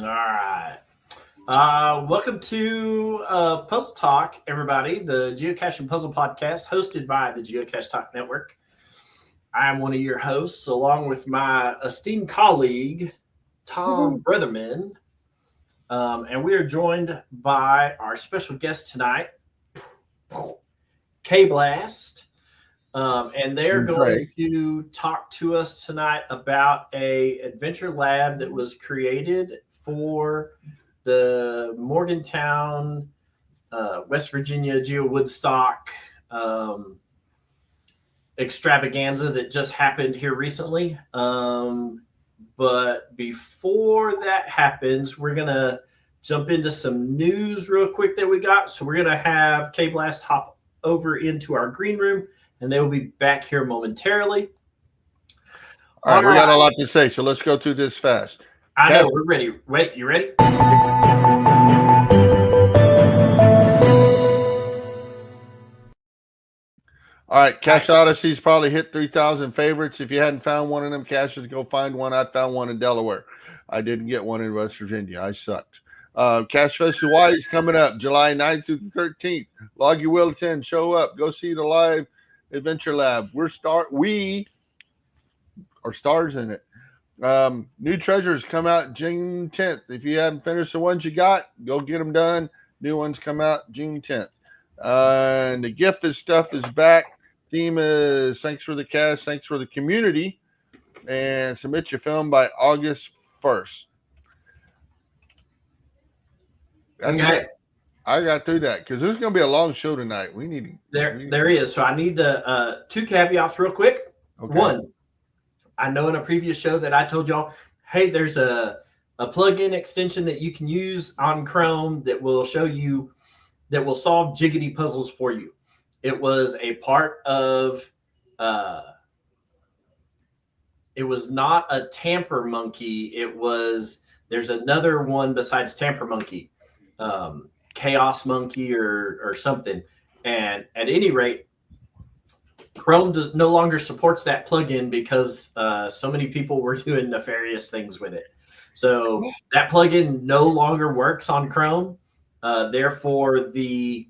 All right. Welcome to Puzzle Talk, everybody, the Geocache and Puzzle podcast hosted by the Geocache Talk Network. I'm one of your hosts, along with my esteemed colleague, Tom Bretherman. And we are joined by our special guest tonight, KBLAST. And they're going to talk to us tonight about a adventure lab that was created for the Morgantown, West Virginia GeoWoodstock extravaganza that just happened here recently. But before that happens, we're going to jump into some news real quick that we got. So we're going to have KBLAST hop over into our green room, and they will be back here momentarily. All right, we got a lot to say, so let's go through this fast. I know, we're ready. Wait, you ready? All right, Cache Odyssey's probably hit 3,000 favorites. If you hadn't found one of them caches, go find one. I found one in Delaware. I didn't get one in West Virginia. I sucked. Cache Fest Hawaii is coming up July 9th through the 13th. Log your will attend. Show up. Go see the live adventure lab. We are stars in it. New treasures come out June 10th. If you haven't finished the ones you got, go get them done. New ones come out June 10th. And the gift stuff is back. Theme is thanks for the cast, thanks for the community, and submit your film by August 1st. Okay. I got through that because there's going to be a long show tonight. There is. So I need the two caveats real quick. Okay. One, I know in a previous show that I told y'all, hey, there's a plugin extension that you can use on Chrome that will show you, that will solve jiggity puzzles for you. It was a part of, it was not a Tamper Monkey. There's another one besides Tamper Monkey, Chaos Monkey or something. And at any rate, Chrome no longer supports that plugin because so many people were doing nefarious things with it. So that plugin no longer works on Chrome. Therefore, the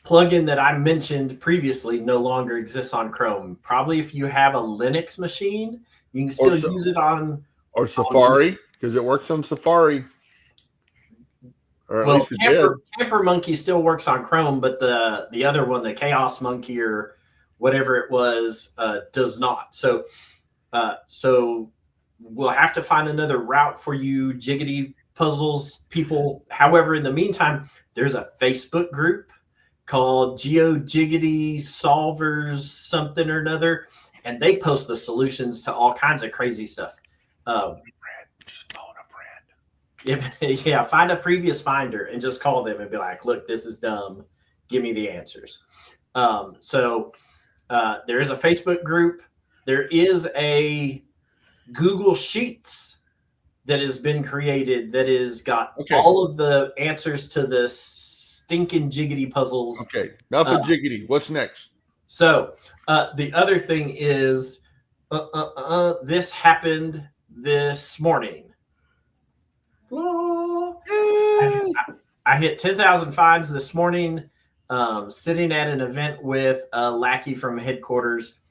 plugin that I mentioned previously no longer exists on Chrome. Probably if you have a Linux machine, you can still use it on Safari because it works on Safari. Well, Tamper Monkey still works on Chrome, but the other one, the Chaos Monkey or whatever it was, does not. So we'll have to find another route for you, jiggity puzzles people. However, in the meantime, there's a Facebook group called GeoJiggity Solvers something or another, and they post the solutions to all kinds of crazy stuff. Just phone a friend. Yeah, find a previous finder and just call them and be like, look, this is dumb. Give me the answers. So there is a Facebook group. There is a Google Sheets that has been created that has got all of the answers to the stinking jiggity puzzles. Okay, enough of jiggity. What's next? So the other thing is this happened this morning. I hit 10,000 finds this morning, sitting at an event with a lackey from headquarters.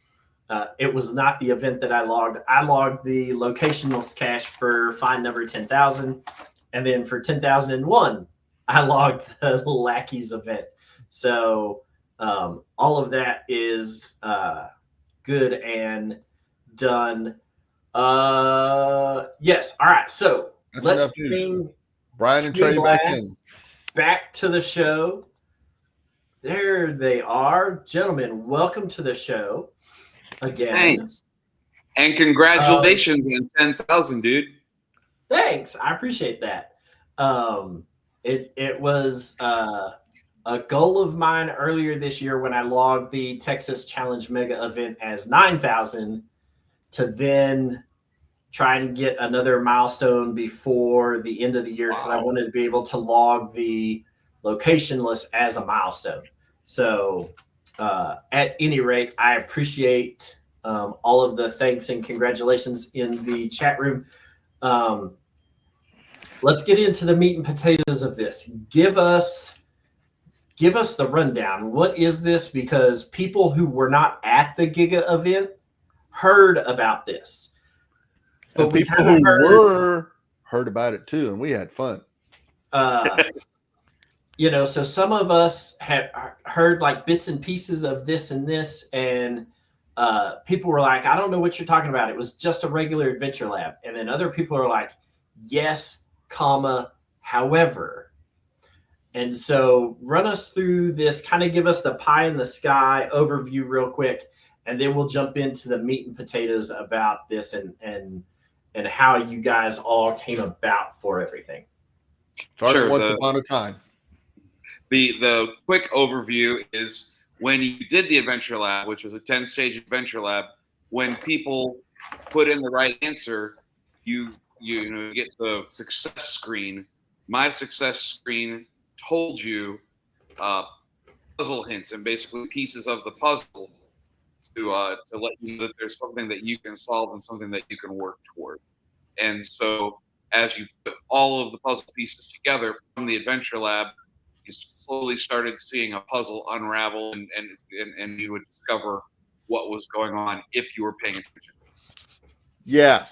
It was not the event that I logged. I logged the locationless cache for find number 10,000. And then for 10,001, I logged the lackeys event. So all of that is good and done. Yes. All right. So let's bring Brian and Trey back to the show. There they are. Gentlemen, welcome to the show again. Thanks. And congratulations on 10,000, dude. Thanks. I appreciate that. It was a goal of mine earlier this year when I logged the Texas Challenge Mega event as 9,000 to then try and get another milestone before the end of the year because I wanted to be able to log the locationless as a milestone. So at any rate, I appreciate all of the thanks and congratulations in the chat room. Let's get into the meat and potatoes of this. Give us the rundown. What is this? Because people who were not at the Giga event heard about this. But people who were heard about it too, and we had fun. So some of us had heard like bits and pieces of this and this, and people were like, I don't know what you're talking about. It was just a regular adventure lab. And then other people are like, yes, however. And so run us through this, kind of give us the pie in the sky overview real quick, and then we'll jump into the meat and potatoes about this and how you guys all came about for everything. Sure. Once upon a time. The quick overview is when you did the adventure lab, which was a 10-stage adventure lab, when people put in the right answer, you get the success screen. My success screen told you puzzle hints and basically pieces of the puzzle to let you know that there's something that you can solve and something that you can work toward. And so as you put all of the puzzle pieces together from the adventure lab, you slowly started seeing a puzzle unravel, and you would discover what was going on if you were paying attention. Yeah.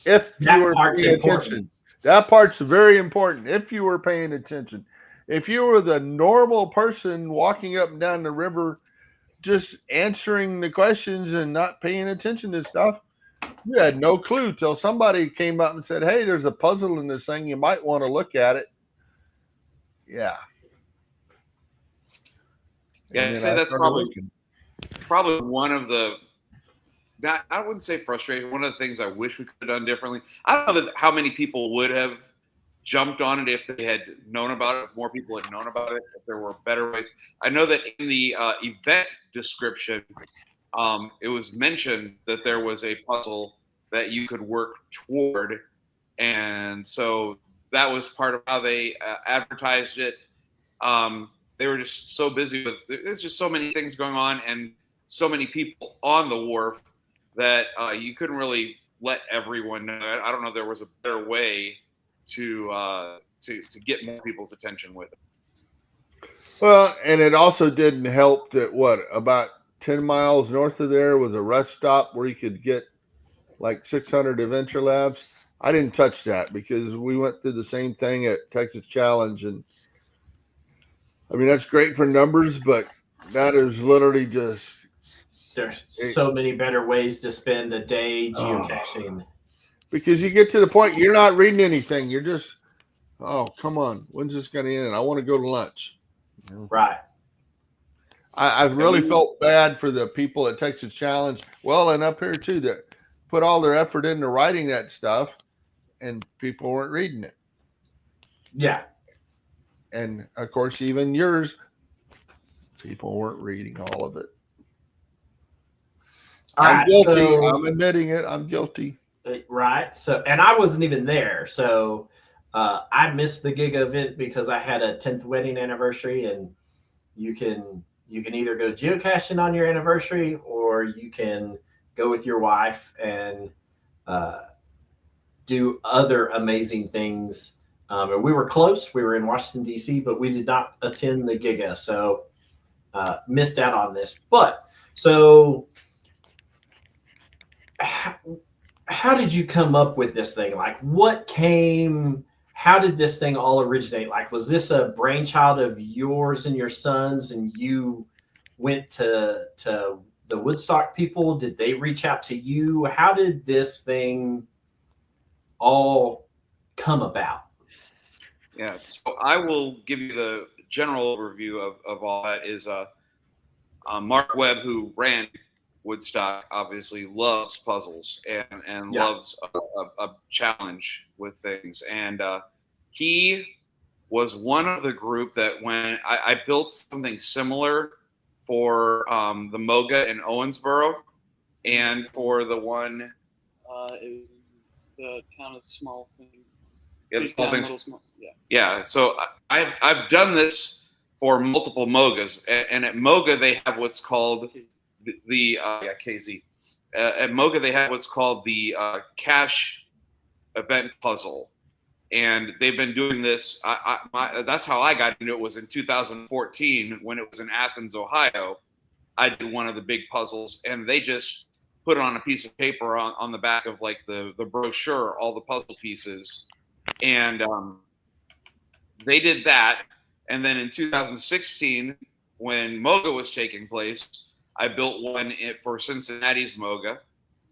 If you were paying attention. That part's very important. If you were paying attention. If you were the normal person walking up and down the river, just answering the questions and not paying attention to stuff, you had no clue till somebody came up and said, hey, there's a puzzle in this thing. You might want to look at it. Yeah. Yeah, I'd say that's probably one of the, I wouldn't say frustrating, one of the things I wish we could have done differently. I don't know how many people would have jumped on it if they had known about it, if more people had known about it, if there were better ways. I know that in the event description, it was mentioned that there was a puzzle that you could work toward. And so that was part of how they advertised it. They were just so busy with, there's just so many things going on and so many people on the wharf that you couldn't really let everyone know. I don't know if there was a better way to get more people's attention with it. Well, and it also didn't help that about 10 miles north of there was a rest stop where you could get like 600 adventure labs. I didn't touch that because we went through the same thing at Texas Challenge. And I mean, that's great for numbers, but that is literally just. There's so many better ways to spend a day geocaching. Because you get to the point, you're not reading anything. You're just, oh, come on. When's this going to end? I want to go to lunch. Right. I really felt bad for the people at Texas Challenge. Well, and up here too, that put all their effort into writing that stuff and people weren't reading it. Yeah. And of course, even yours, people weren't reading all of it. I'm guilty. So, I'm admitting it. I'm guilty. Right. So, and I wasn't even there. So I missed the Giga event because I had a 10th wedding anniversary, and you can either go geocaching on your anniversary or you can go with your wife and do other amazing things. And we were close. We were in Washington, D.C., but we did not attend the Giga. So missed out on this. But so how did you come up with this thing? Like how did this thing all originate? Like, was this a brainchild of yours and your sons and you went to the Woodstock people? Did they reach out to you? How did this thing all come about? Yeah, so I will give you the general overview of all that. Is Mark Webb, who ran Woodstock, obviously loves puzzles and loves a challenge with things. And he was one of the group that when I built something similar for the Moga in Owensboro and for the one it was the kind of small thing. Yeah, the small things. Yeah. So I've done this for multiple Mogas, and at Moga they have what's called the KZ. At Moga they have what's called the cache event puzzle. And they've been doing this. That's how I got into it, was in 2014 when it was in Athens, Ohio. I did one of the big puzzles, and they just put it on a piece of paper on the back of like the brochure, all the puzzle pieces. And they did that. And then in 2016, when MOGA was taking place, I built one for Cincinnati's MOGA.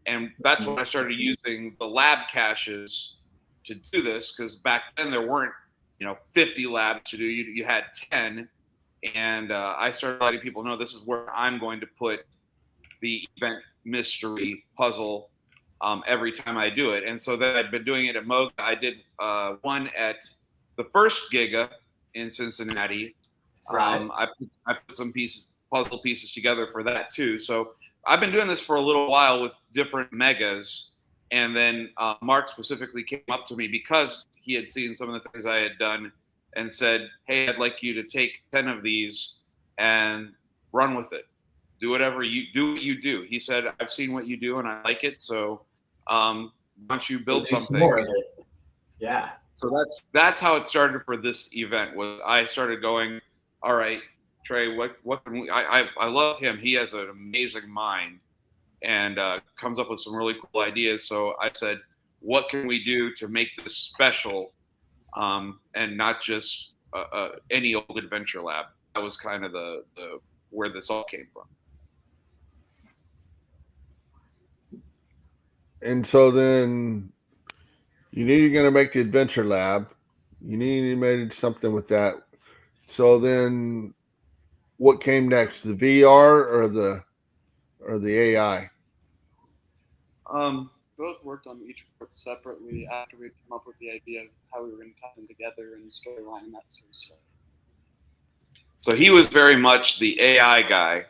And that's when I started using the lab caches to do this, because back then there weren't 50 labs to do. You had 10. And I started letting people know this is where I'm going to put the event mystery puzzle every time I do it. And so then I've been doing it at MOGA. I did one at the first Giga in Cincinnati. Right. I put some puzzle pieces together for that too. So I've been doing this for a little while with different megas. And then Mark specifically came up to me because he had seen some of the things I had done and said, hey, I'd like you to take 10 of these and run with it. Do whatever you do. He said, I've seen what you do and I like it. So why don't you build something? More of it. Yeah. So that's how it started for this event. Was I started going, all right, Trey, what can we, I love him. He has an amazing mind and comes up with some really cool ideas. So I said, what can we do to make this special and not just any old adventure lab? That was kind of the where this all came from. And so then you knew you're going to make the adventure lab. You knew you made something with that. So then what came next, the VR or the AI? Both worked on each part separately after we'd come up with the idea of how we were going to tie them together and storyline and that sort of stuff. So he was very much the AI guy.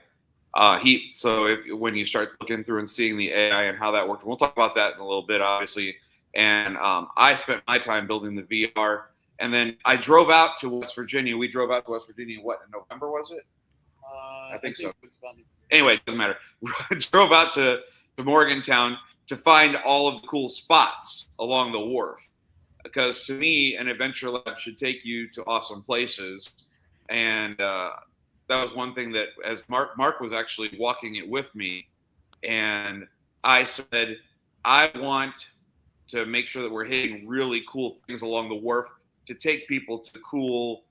When you start looking through and seeing the AI and how that worked, we'll talk about that in a little bit, obviously. And I spent my time building the VR, and then I drove out to West Virginia. We drove out to West Virginia. What, in November was it? I think so. Anyway, it doesn't matter. Drove out to Morgantown to find all of the cool spots along the wharf, because to me, an adventure lab should take you to awesome places. And that was one thing that, as Mark was actually walking it with me, and I said, I want to make sure that we're hitting really cool things along the wharf to take people to cool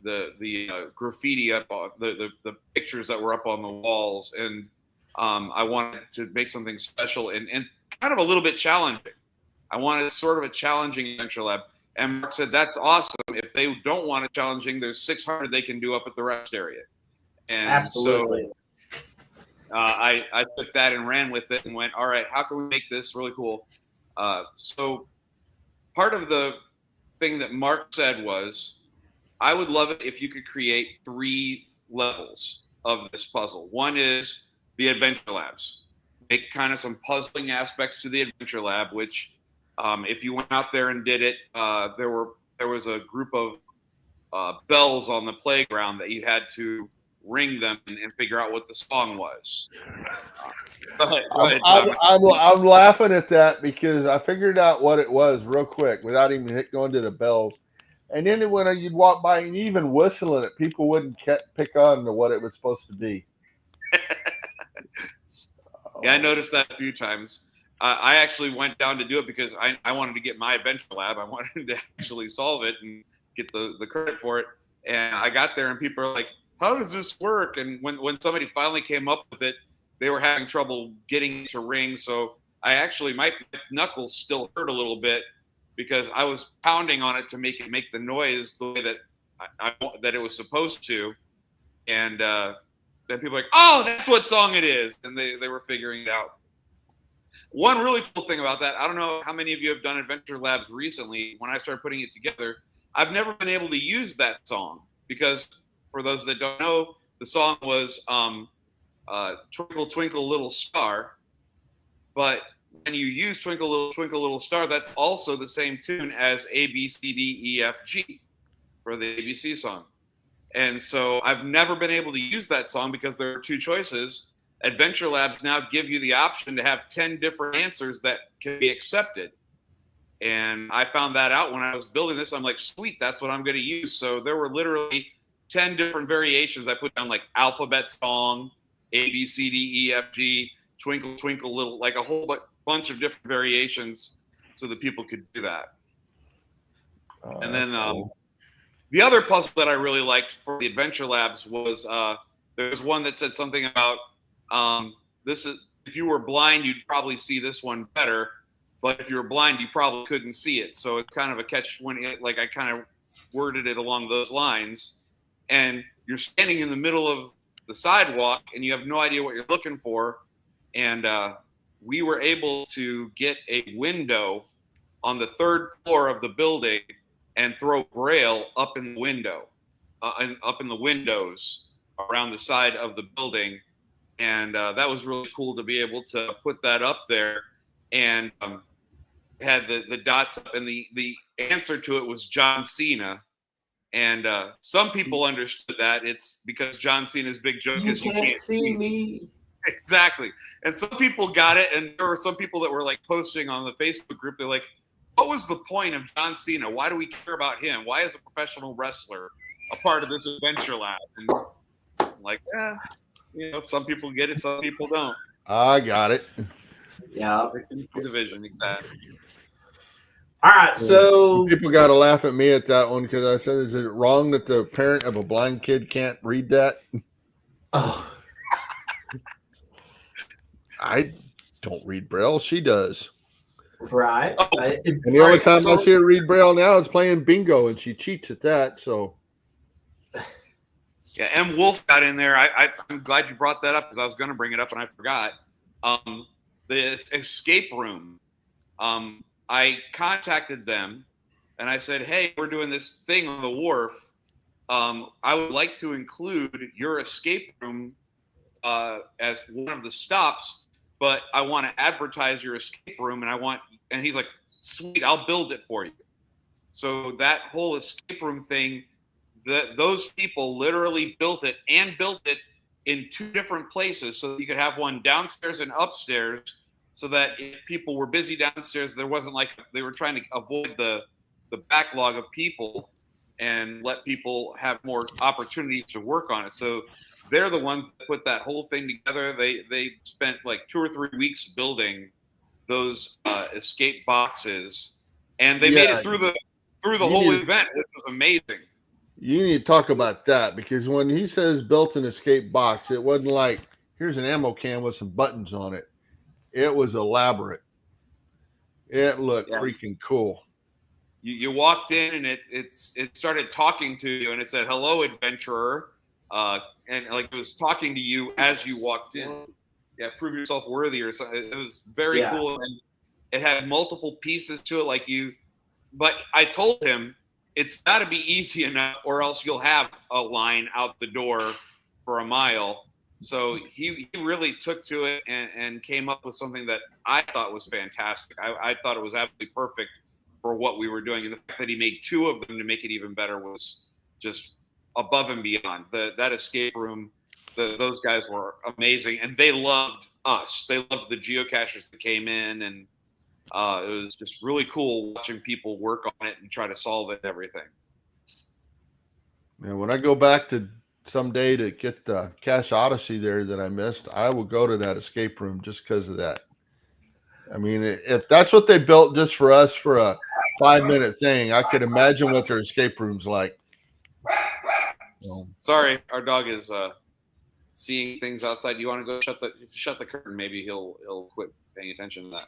the graffiti up, the pictures that were up on the walls, and I wanted to make something special and kind of a little bit challenging. I wanted sort of a challenging adventure lab. And Mark said, that's awesome. If they don't want it challenging, there's 600 they can do up at the rest area. And absolutely. So I took that and ran with it and went, all right, how can we make this really cool? So part of the thing that Mark said was, I would love it if you could create 3 levels of this puzzle. One is the adventure labs. Make kind of some puzzling aspects to the adventure lab, which if you went out there and did it, there was a group of bells on the playground that you had to ring them and figure out what the song was. Go ahead, I'm laughing at that because I figured out what it was real quick without even going to the bells. And then when you'd walk by and even whistling it, people wouldn't pick on to what it was supposed to be. Yeah, I noticed that a few times. I actually went down to do it because I wanted to get my adventure lab. I wanted to actually solve it and get the credit for it. And I got there and people are like, how does this work? And when somebody finally came up with it, they were having trouble getting it to ring. So I actually, my knuckles still hurt a little bit because I was pounding on it to make it make the noise the way that that it was supposed to. And then people were like, oh, that's what song it is. And they were figuring it out. One really cool thing about that, I don't know how many of you have done adventure labs recently. When I started putting it together, I've never been able to use that song because, for those that don't know, the song was Twinkle, Twinkle, Little Star. But when you use Twinkle, Little Star, that's also the same tune as A, B, C, D, E, F, G for the ABC song. And so I've never been able to use that song because there are 2 choices. Adventure Labs now give you the option to have 10 different answers that can be accepted. And I found that out when I was building this. I'm like, sweet, that's what I'm going to use. So there were literally 10 different variations. I put down like alphabet song, A, B, C, D, E, F, G, twinkle, twinkle, little, like a whole bunch of different variations so that people could do that. And then cool. The other puzzle that I really liked for the Adventure Labs was there was one that said something about this is, if you were blind, you'd probably see this one better. But if you were blind, you probably couldn't see it. So it's kind of a catch when like I kind of worded it along those lines. And you're standing in the middle of the sidewalk and you have no idea what you're looking for. And we were able to get a window on the 3rd floor of the building and throw Braille up in the window, and up in the windows around the side of the building. And that was really cool to be able to put that up there. And had the dots up, and the answer to it was John Cena. And some people understood that it's because John Cena's big joke is you can't see me. Exactly. And some people got it, and there were some people that were like posting on the Facebook group. They're like, what was the point of John Cena? Why do we care about him? Why is a professional wrestler a part of this Adventure Lab? And I'm like, some people get it, some people don't. I got it. Yeah. The vision, exactly. All right, so people got to laugh at me at that one because I said, "Is it wrong that the parent of a blind kid can't read that?" Oh, I don't read Braille. She does. right. Oh, and the only time I see her read Braille now is playing bingo, and she cheats at that. So, yeah, M. Wolf got in there. I'm glad you brought that up because I was going to bring it up and I forgot. The escape room. I contacted them and I said, hey, we're doing this thing on the wharf. I would like to include your escape room as one of the stops, but I want to advertise your escape room. And he's like, sweet, I'll build it for you. So that whole escape room thing, those people literally built it in 2 different places. So you could have one downstairs and upstairs, so that if people were busy downstairs, there wasn't like they were trying to avoid the backlog of people and let people have more opportunities to work on it. So they're the ones that put that whole thing together. They spent like 2 or 3 weeks building those escape boxes, and they made it through the whole event, which was amazing. You need to talk about that because when he says built an escape box, it wasn't like here's an ammo can with some buttons on it. It was elaborate. It looked freaking cool. You walked in and it started talking to you and it said, hello, adventurer. And like it was talking to you as you walked in. Yeah, prove yourself worthy or something. It was very cool. And it had multiple pieces to it. But I told him it's got to be easy enough or else you'll have a line out the door for a mile. So he really took to it and came up with something that I thought was fantastic. I thought it was absolutely perfect for what we were doing. And the fact that he made 2 of them to make it even better was just above and beyond. That escape room, those guys were amazing. And they loved us. They loved the geocachers that came in. And it was just really cool watching people work on it and try to solve it and everything. Yeah, when I go back to someday to get the Cache Odyssey there that I missed, I will go to that escape room just because of that. I mean, if that's what they built just for us for a 5-minute thing, I could imagine what their escape room's like. Sorry, our dog is seeing things outside. You want to go shut the curtain? Maybe he'll quit paying attention to that.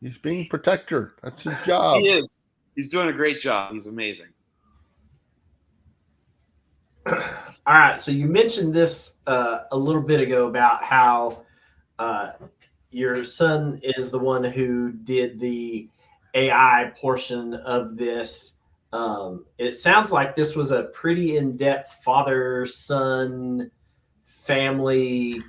He's being protector. That's his job. He is. He's doing a great job. He's amazing. All right, so you mentioned this a little bit ago about how your son is the one who did the AI portion of this. It sounds like this was a pretty in-depth father-son family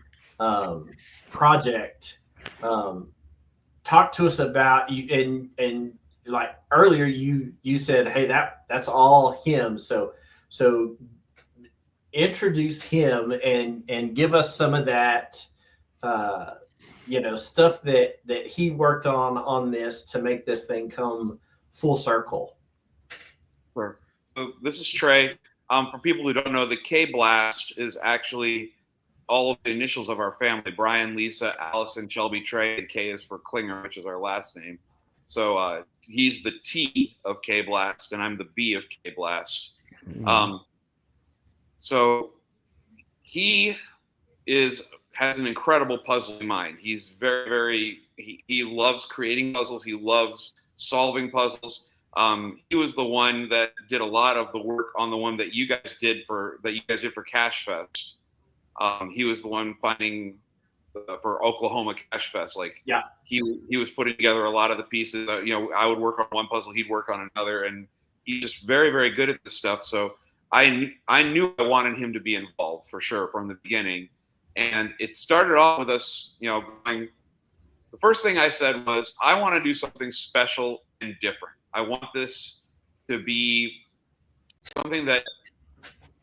project. Talk to us about you, and like earlier you said, hey, that's all him. So introduce him and give us some of that, stuff that he worked on this to make this thing come full circle. Sure. So this is Trey. For people who don't know, the KBLAST is actually all of the initials of our family: Brian, Lisa, Allison, Shelby, Trey, and K is for Klinger, which is our last name. So he's the T of KBLAST, and I'm the B of KBLAST. So he has an incredible puzzling mind. He's very he loves creating puzzles. He loves solving puzzles. He was the one that did a lot of the work on the one that you guys did for Cash Fest. He was the one finding for Oklahoma Cash Fest. He was putting together a lot of the pieces. I would work on one puzzle, he'd work on another, and he's just very good at this stuff. So I knew I wanted him to be involved for sure from the beginning. And it started off with us, the first thing I said was, I want to do something special and different. I want this to be something that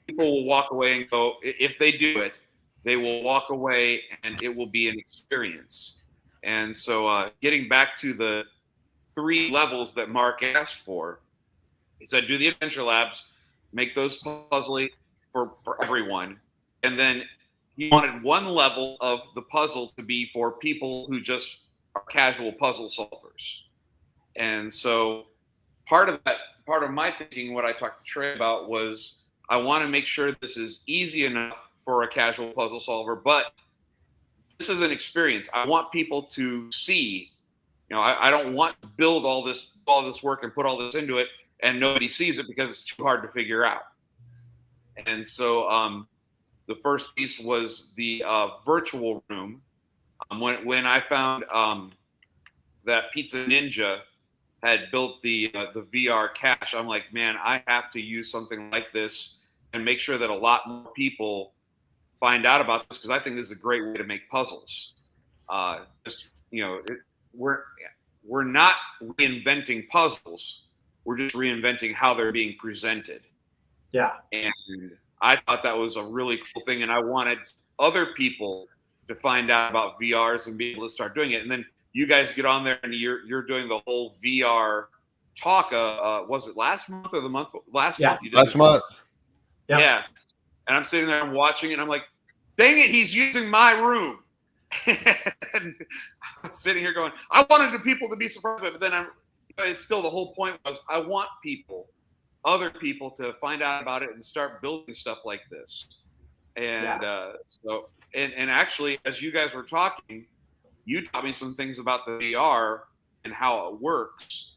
people will walk away and go, if they do it, they will walk away and it will be an experience. And so getting back to the 3 levels that Mark asked for, he said, do the adventure labs, make those puzzly for everyone. And then he wanted 1 level of the puzzle to be for people who just are casual puzzle solvers. And so part of my thinking, what I talked to Trey about, was I want to make sure this is easy enough for a casual puzzle solver, but this is an experience. I want people to see, I don't want to build all this work and put all this into it and nobody sees it because it's too hard to figure out. And so the first piece was the virtual room. When I found that Pizza Ninja had built the VR cache, I'm like, man, I have to use something like this and make sure that a lot more people find out about this, because I think this is a great way to make puzzles. We're not reinventing puzzles. We're just reinventing how they're being presented. Yeah. And I thought that was a really cool thing, and I wanted other people to find out about VRs and be able to start doing it. And then you guys get on there and you're doing the whole VR talk. Was it last month or the month last month? You did last month. Yeah. And I'm sitting there, I'm watching it, and I'm like, dang it, he's using my room. And I'm sitting here going, I wanted the people to be surprised, but then it's still, the whole point was, I want other people to find out about it and start building stuff like this. And and actually, as you guys were talking, you taught me some things about the VR and how it works.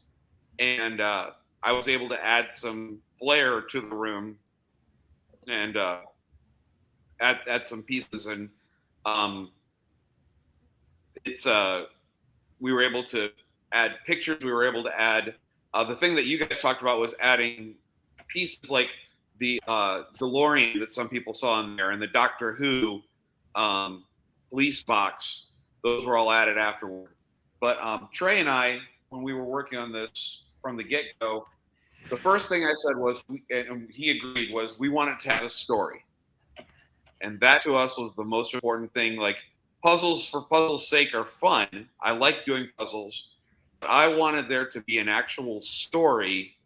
And I was able to add some flair to the room and add some pieces. And we were able to add pictures. We were able to add the thing that you guys talked about was adding pieces like the DeLorean that some people saw in there, and the Doctor Who police box. Those were all added afterward. But Trey and I, when we were working on this from the get-go, the first thing I said was, and he agreed, was we wanted to have a story. And that to us was the most important thing. Like, puzzles for puzzles' sake are fun. I like doing puzzles. But I wanted there to be an actual story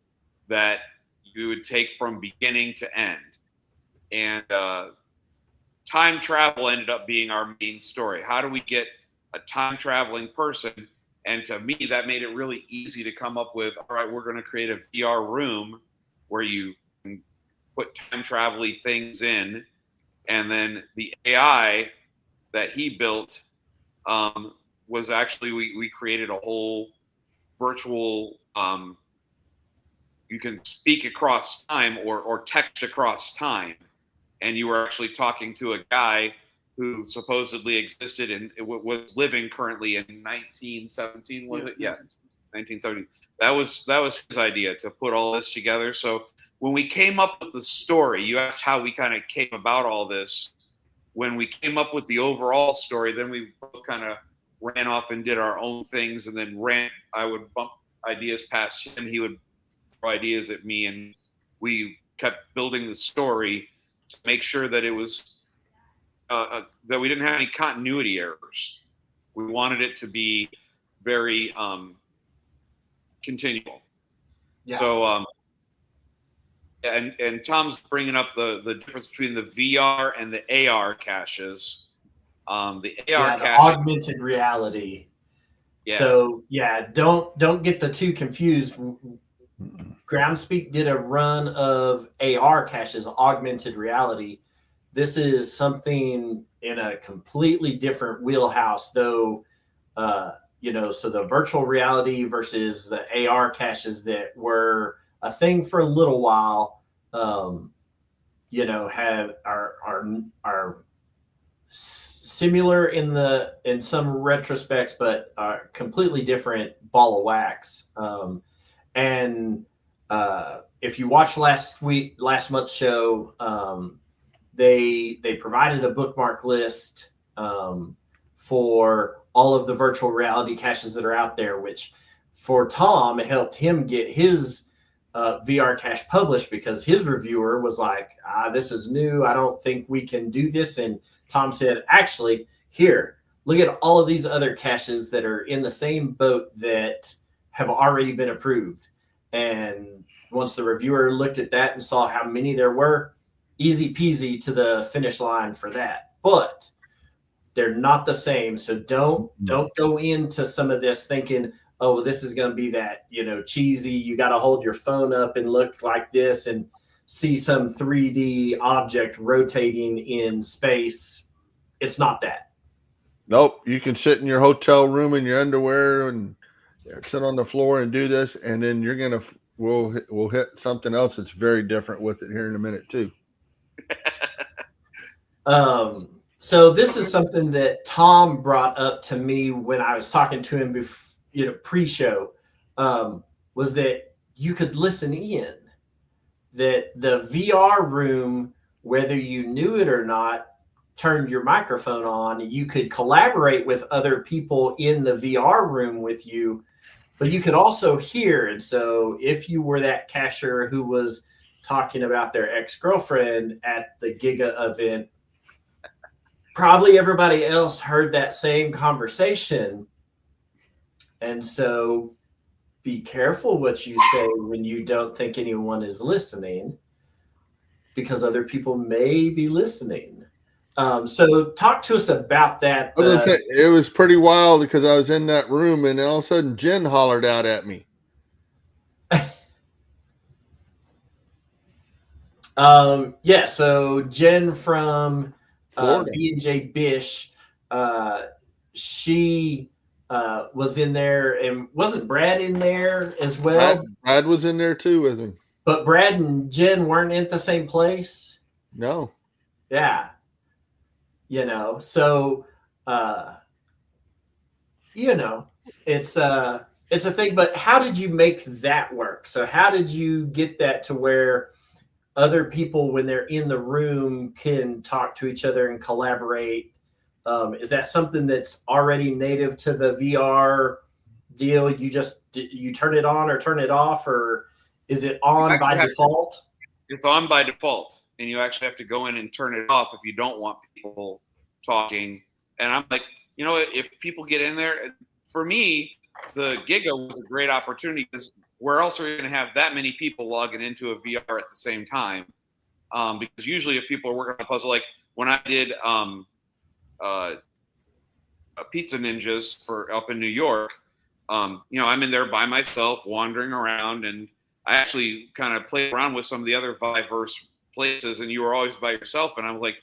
that you would take from beginning to end. And time travel ended up being our main story. How do we get a time traveling person? And to me, that made it really easy to come up with, all right, we're going to create a VR room where you can put time travel-y things in. And then the AI that he built was actually, we created a whole virtual, you can speak across time or text across time. And you were actually talking to a guy who supposedly existed and was living currently in 1917, was it? Yeah, 1917. That was his idea, to put all this together. So when we came up with the story, you asked how we kind of came about all this. When we came up with the overall story, then we both kind of ran off and did our own things, and then I would bump ideas past him, he would throw ideas at me, and we kept building the story. to make sure that it was that we didn't have any continuity errors. We wanted it to be very continual. Yeah. So and Tom's bringing up the difference between the VR and the AR caches. The AR cache, augmented reality. Yeah. So don't get the two confused. Groundspeak did a run of AR caches, augmented reality. This is something in a completely different wheelhouse, though. So the virtual reality versus the AR caches that were a thing for a little while, are similar in some retrospects, but are completely different ball of wax. If you watched last month's show, they provided a bookmark list for all of the virtual reality caches that are out there, which for Tom, it helped him get his VR cache published because his reviewer was like, this is new. I don't think we can do this. And Tom said, actually, here, look at all of these other caches that are in the same boat that have already been approved. And once the reviewer looked at that and saw how many there were, easy peasy to the finish line for that. But they're not the same. So don't go into some of this thinking, oh, this is going to be that, cheesy. You got to hold your phone up and look like this and see some 3D object rotating in space. It's not that. Nope. You can sit in your hotel room in your underwear and sit on the floor and do this, and then we'll hit something else that's very different with it here in a minute too. So this is something that Tom brought up to me when I was talking to him before, pre-show, was that you could listen in, that the VR room, whether you knew it or not, turned your microphone on. You could collaborate with other people in the VR room with you, but you could also hear. And so if you were that cacher who was talking about their ex-girlfriend at the Giga event, probably everybody else heard that same conversation. And so be careful what you say when you don't think anyone is listening, because other people may be listening. So talk to us about that. It was pretty wild because I was in that room and all of a sudden Jen hollered out at me. So Jen from B&J Bish, she was in there, and wasn't Brad in there as well? Brad was in there too with me. But Brad and Jen weren't at the same place? No. Yeah. So, it's a thing, but how did you make that work? So how did you get that to where other people, when they're in the room, can talk to each other and collaborate? Is that something that's already native to the VR deal? You turn it on or turn it off, or is it on by default? It's on by default, and you actually have to go in and turn it off if you don't want people talking. And I'm like, if people get in there, for me, the Giga was a great opportunity because where else are we going to have that many people logging into a VR at the same time? Because usually if people are working on a puzzle, like when I did Pizza Ninjas for up in New York, I'm in there by myself wandering around, and I actually kind of played around with some of the other Viveverse places, and you were always by yourself. And I was like,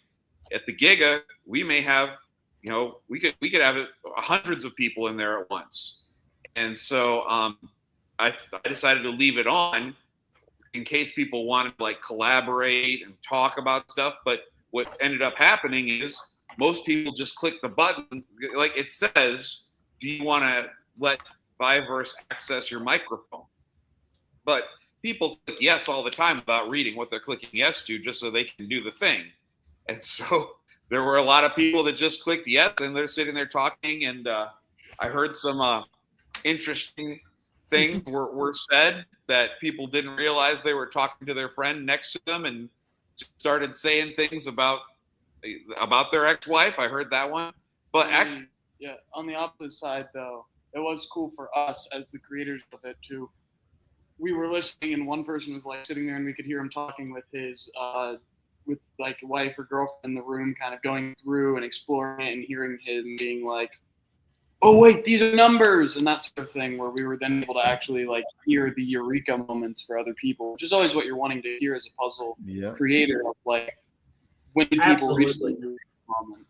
at the Giga, we may have, we could have hundreds of people in there at once. And so I decided to leave it on in case people wanted to like collaborate and talk about stuff. But what ended up happening is most people just click the button. Like it says, do you want to let Viveverse access your microphone? But people click yes all the time without reading what they're clicking yes to, just so they can do the thing. And so there were a lot of people that just clicked yes, and they're sitting there talking. And I heard some interesting things were said that people didn't realize they were talking to their friend next to them. And started saying things about their ex-wife. I heard that one. But yeah, on the opposite side, though, it was cool for us as the creators of it too. We were listening, and one person was like sitting there, and we could hear him talking with his with like wife or girlfriend in the room, kind of going through and exploring it, and hearing him being like, "Oh wait, these are numbers," and that sort of thing, where we were then able to actually like hear the eureka moments for other people, which is always what you're wanting to hear as a puzzle creator, of like when people reach the eureka moment.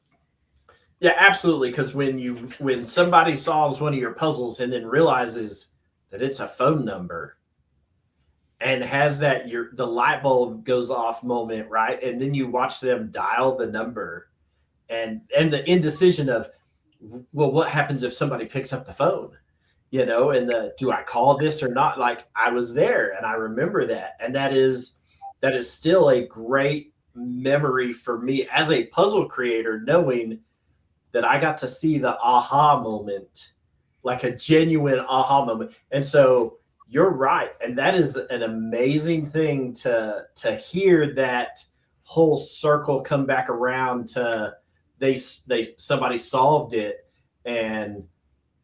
Yeah, absolutely. Because when somebody solves one of your puzzles and then realizes that it's a phone number and has that the light bulb goes off moment, right? And then you watch them dial the number and the indecision of, well, what happens if somebody picks up the phone? You know, and do I call this or not? Like, I was there and I remember that. And that is still a great memory for me as a puzzle creator, knowing that I got to see the aha moment, like a genuine aha moment. And so you're right. And that is an amazing thing to hear that whole circle come back around to somebody solved it and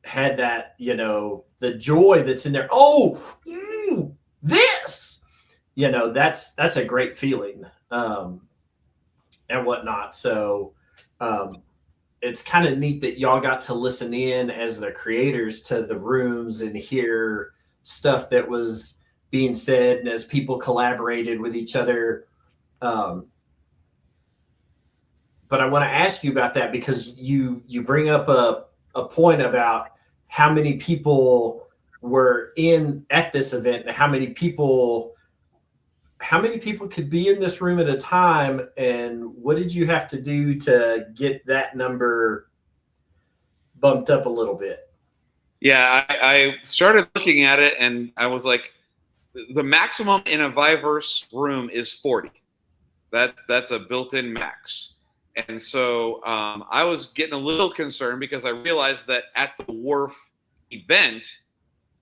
had that, you know, the joy that's in there. Oh, this, you know, that's a great feeling, and whatnot. So, it's kind of neat that y'all got to listen in as the creators to the rooms and hear stuff that was being said, and as people collaborated with each other. But I want to ask you about that, because you bring up a point about how many people were at this event and how many people could be in this room at a time, and what did you have to do to get that number bumped up a little bit? Yeah, I started looking at it, and I was like, the maximum in a Viverse room is 40. That's a built-in max. And so I was getting a little concerned, because I realized that at the Wharf event,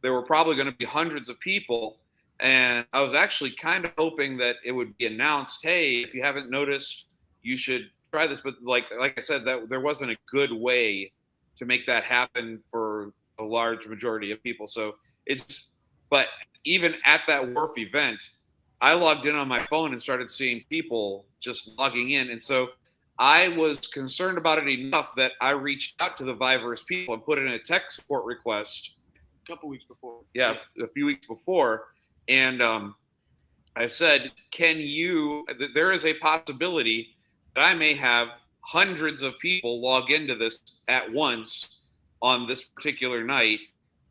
there were probably going to be hundreds of people. And I was actually kind of hoping that it would be announced, hey, if you haven't noticed, you should try this. But like I said, that there wasn't a good way to make that happen for a large majority of people. So but even at that Wharf event, I logged in on my phone and started seeing people just logging in. And so I was concerned about it enough that I reached out to the Viverse people and put in a tech support request a couple weeks before. Yeah, a few weeks before. And I said, there is a possibility that I may have hundreds of people log into this at once on this particular night.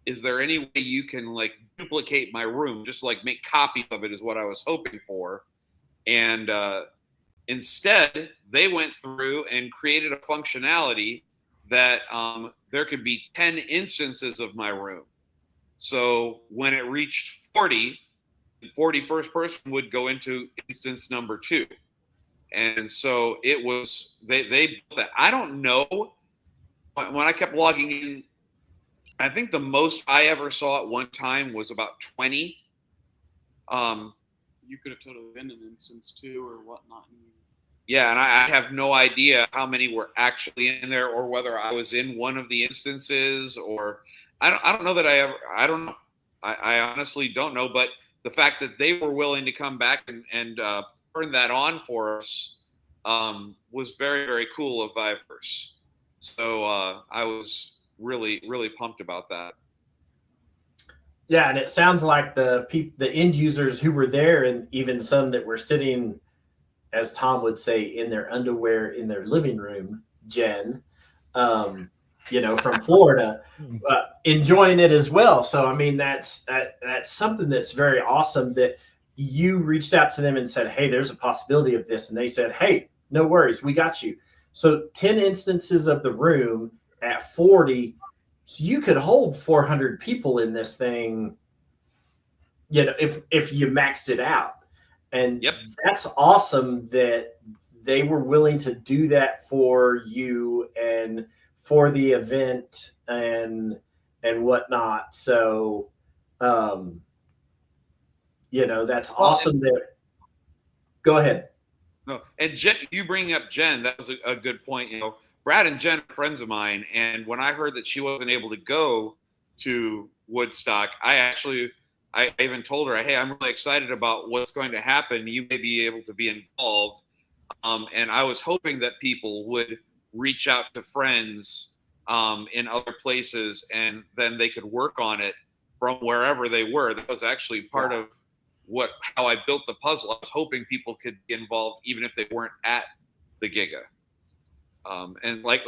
Is there any way you can like duplicate my room, just like make copies of it, is what I was hoping for. And instead, they went through and created a functionality that there could be 10 instances of my room. So when it reached 40, the 41st person would go into instance number 2. And so it was, they built that. I don't know, when I kept logging in, I think the most I ever saw at one time was about 20. You could have totally been an instance too, or whatnot. Yeah, and I have no idea how many were actually in there, or whether I was in one of the instances, or I don't know that I don't know. I honestly don't know, but the fact that they were willing to come back and turn that on for us was very, very cool of Viverse. So I was really, really pumped about that. Yeah, and it sounds like the end users who were there, and even some that were sitting, as Tom would say, in their underwear in their living room, Jen, you know, from Florida, enjoying it as well. So, I mean, that's something that's very awesome, that you reached out to them and said, hey, there's a possibility of this. And they said, hey, no worries, we got you. So 10 instances of the room at 40, so you could hold 400 people in this thing, you know, if you maxed it out. And that's awesome that they were willing to do that for you and for the event and whatnot. So, you know, that's awesome. Go ahead. No, and Jen, you bringing up Jen, that was a good point. You know, Brad and Jen are friends of mine, and when I heard that she wasn't able to go to Woodstock, I even told her, hey, I'm really excited about what's going to happen. You may be able to be involved. And I was hoping that people would reach out to friends in other places, and then they could work on it from wherever they were. That was actually part of how I built the puzzle. I was hoping people could be involved even if they weren't at the Giga. And like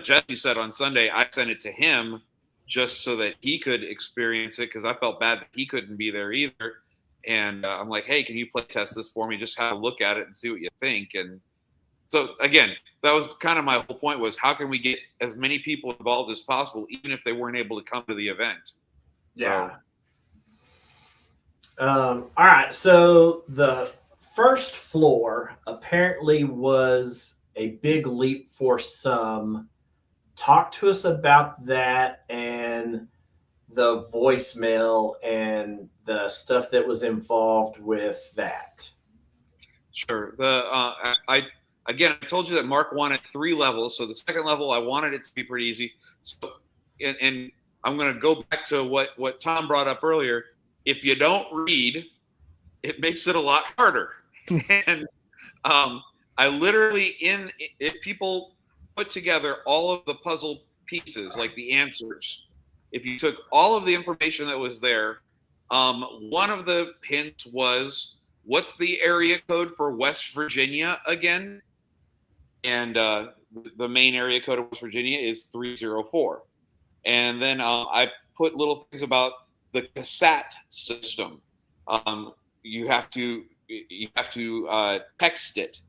Jesse said on Sunday, I sent it to him just so that he could experience it, because I felt bad that he couldn't be there either. And I'm like, hey, can you play test this for me? Just have a look at it and see what you think. And so again, that was kind of my whole point, was how can we get as many people involved as possible, even if they weren't able to come to the event. Yeah. All right. So the first floor apparently was a big leap for some. Talk to us about that and the voicemail and the stuff that was involved with that. Sure. I told you that Mark wanted 3 levels. So the second level, I wanted it to be pretty easy. So, and I'm going to go back to what Tom brought up earlier. If you don't read, it makes it a lot harder. And I literally, if people put together all of the puzzle pieces, like the answers, if you took all of the information that was there, one of the hints was, what's the area code for West Virginia again? And the main area code of West Virginia is 304. And then I put little things about the cassette system. You have to text it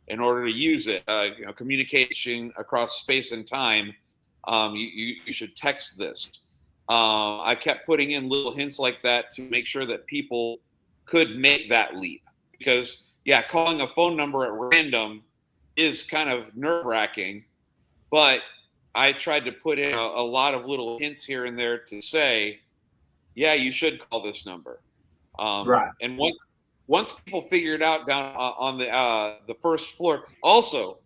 in order to use it. Communication across space and time. You should text this. I kept putting in little hints like that to make sure that people could make that leap, because calling a phone number at random is kind of nerve-wracking, but I tried to put in a lot of little hints here and there to say, you should call this number. Right. And once people figured out down on the first floor, also,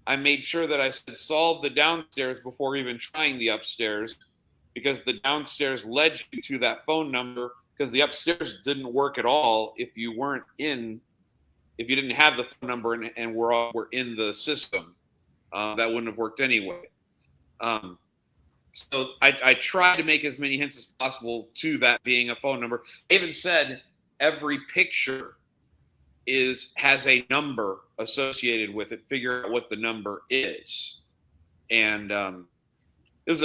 I made sure that I said solve the downstairs before even trying the upstairs, because the downstairs led you to that phone number, because the upstairs didn't work at all if you didn't have the phone number and were in the system. That wouldn't have worked anyway. So I tried to make as many hints as possible to that being a phone number. I even said every picture has a number associated with it. Figure out what the number is. And it was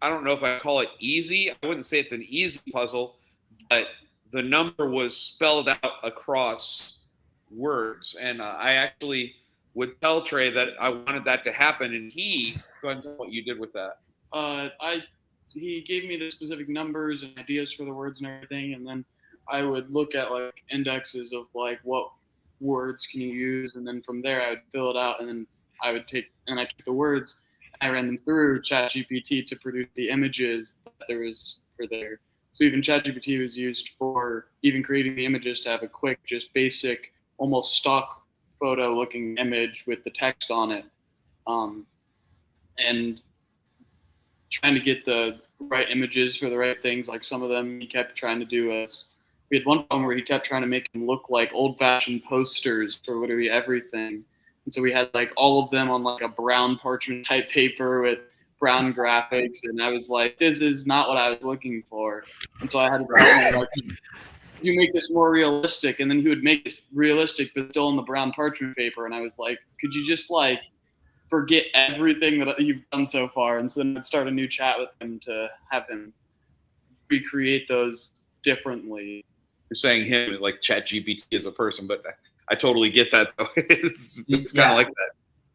I don't know if I call it easy. I wouldn't say it's an easy puzzle, but the number was spelled out across words. And I actually would tell Trey that I wanted that to happen, and he go ahead and tell what you did with that. He gave me the specific numbers and ideas for the words and everything, and then I would look at like indexes of like what words can you use, and then from there I would fill it out, and then I took the words, I ran them through ChatGPT to produce the images that there was for there. So even ChatGPT was used for even creating the images to have a quick, just basic, almost stock photo looking image with the text on it. And trying to get the right images for the right things. Like some of them he kept trying to do we had one problem where he kept trying to make them look like old-fashioned posters for literally everything. And so we had like all of them on like a brown parchment type paper with brown graphics, and I was like, this is not what I was looking for. And so I had to tell him, like, you make this more realistic, and then he would make it realistic but still on the brown parchment paper, and I was like, could you just like forget everything that you've done so far? And so then I'd start a new chat with him to have him recreate those differently. You're saying him like ChatGPT as a person, but I totally get that though. It's kind of like that.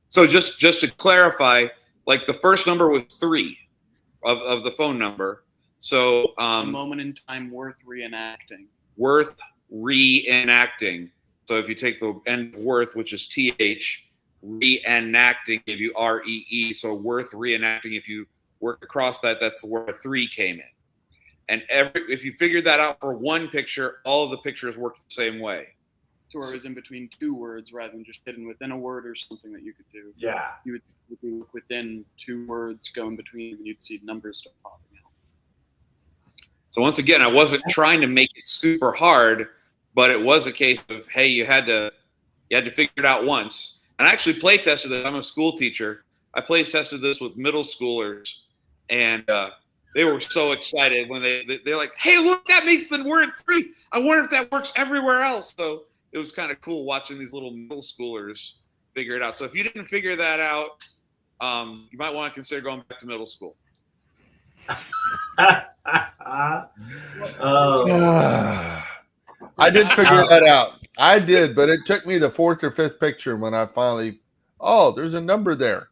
So just to clarify, like the first number was 3 of the phone number. So a moment in time worth reenacting. Worth reenacting. So if you take the end of worth, which is TH, reenacting give you REE. So worth reenacting, if you work across that, that's where 3 came in. And if you figured that out for one picture, all of the pictures work the same way. to where it was in between two words rather than just hidden within a word or something that you could do. Yeah. You would look within two words, go in between, and you'd see numbers start popping out. So once again, I wasn't trying to make it super hard, but it was a case of, hey, you had to figure it out once. And I actually play tested this. I'm a school teacher. I play tested this with middle schoolers, and they were so excited when they're like, hey, look, that makes the word 3. I wonder if that works everywhere else. So it was kind of cool watching these little middle schoolers figure it out. So if you didn't figure that out, you might want to consider going back to middle school. I did figure that out. I did, but it took me the 4th or 5th picture when I finally, there's a number there.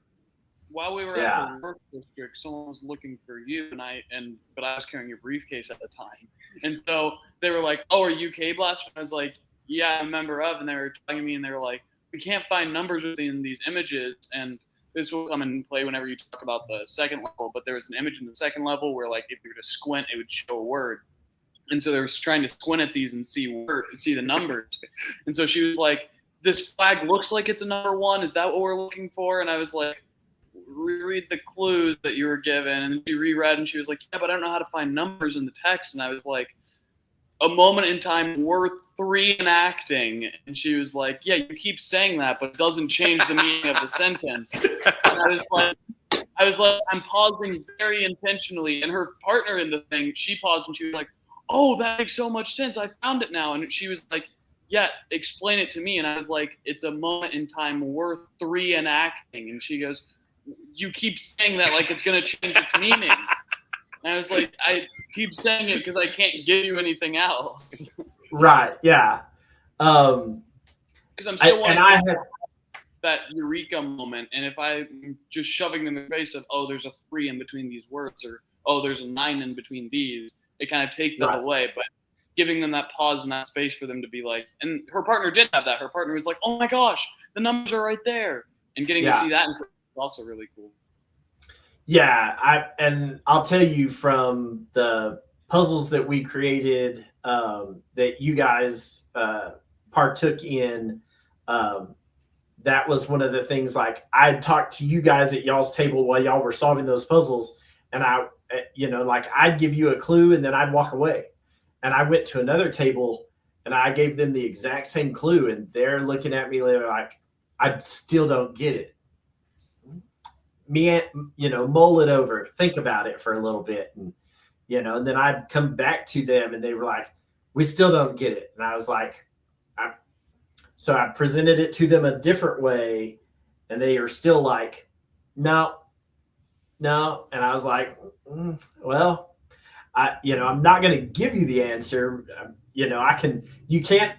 While we were at the Wharf District, someone was looking for you, but I was carrying your briefcase at the time, and so they were like, "Oh, are you KBLAST?" And I was like, "Yeah, I'm a member of," and they were talking to me, and they were like, "We can't find numbers within these images," and this will come into play whenever you talk about the second level. But there was an image in the second level where, like, if you were to squint, it would show a word, and so they were trying to squint at these and see the numbers, and so she was like, "This flag looks like it's a number 1. Is that what we're looking for?" And I was like, reread the clues that you were given, and she reread, and she was like, "Yeah, but I don't know how to find numbers in the text." And I was like, "A moment in time worth 3 enacting." And she was like, "Yeah, you keep saying that, but it doesn't change the meaning of the sentence." And I was like, I'm pausing very intentionally. And her partner in the thing, she paused and she was like, "Oh, that makes so much sense. I found it now." And she was like, "Yeah, explain it to me." And I was like, "It's a moment in time worth 3 enacting." And she goes, "You keep saying that like it's going to change its meaning." And I was like, "I keep saying it because I can't give you anything else." Right. Yeah. Because I'm still wanting that eureka moment. And if I'm just shoving them in the face of, "Oh, there's a 3 in between these words," or, "Oh, there's a 9 in between these," it kind of takes that away. But giving them that pause and that space for them to be like, and her partner did have that. Her partner was like, "Oh my gosh, the numbers are right there." And getting to see that in also really cool. Yeah, I'll tell you from the puzzles that we created that you guys partook in, that was one of the things. Like, I talked to you guys at y'all's table while y'all were solving those puzzles, and I'd give you a clue and then I'd walk away, and I went to another table and I gave them the exact same clue, and they're looking at me like, "I still don't get it." Mull it over, think about it for a little bit, and and then I'd come back to them and they were like, "We still don't get it." And I was like, so I presented it to them a different way, and they are still like, no. And I was like, well, I'm not going to give you the answer. You can't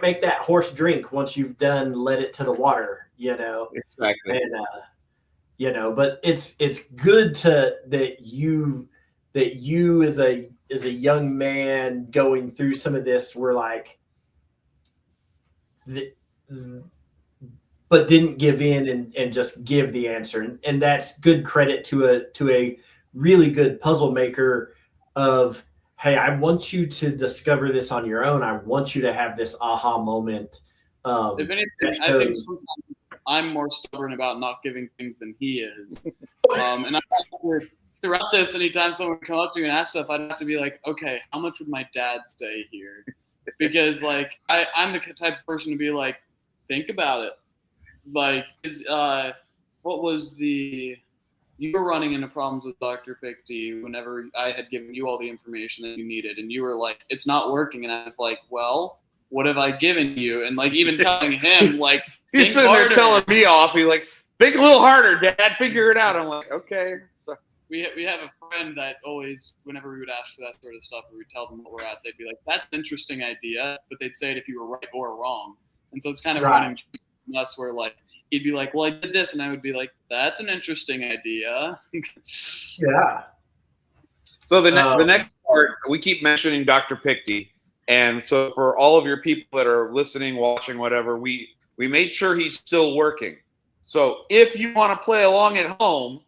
make that horse drink once you've done let it to the water, Exactly. And but it's good that you as a young man going through some of this were like, but didn't give in and just give the answer, and that's good credit to a really good puzzle maker of, hey, I want you to discover this on your own. I want you to have this aha moment. If anything, I think sometimes I'm more stubborn about not giving things than he is. And I throughout this, anytime someone would come up to me and ask stuff, I'd have to be like, "Okay, how much would my dad say here?" Because like I'm the type of person to be like, "Think about it." Like, what was you were running into problems with Dr. Pickty whenever I had given you all the information that you needed, and you were like, "It's not working," and I was like, "Well, what have I given you?" And like even telling him like, he's sitting there telling me off. He's like, "Think a little harder, Dad. Figure it out." I'm like, "Okay." So we have a friend that always, whenever we would ask for that sort of stuff, we would tell them what we're at, they'd be like, "That's an interesting idea," but they'd say it if you were right or wrong. And so it's kind of running between us where like he'd be like, "Well, I did this," and I would be like, "That's an interesting idea." Yeah. So the next part, we keep mentioning Dr. Pickty. And so for all of your people that are listening, watching, whatever, we made sure he's still working. So if you want to play along at home,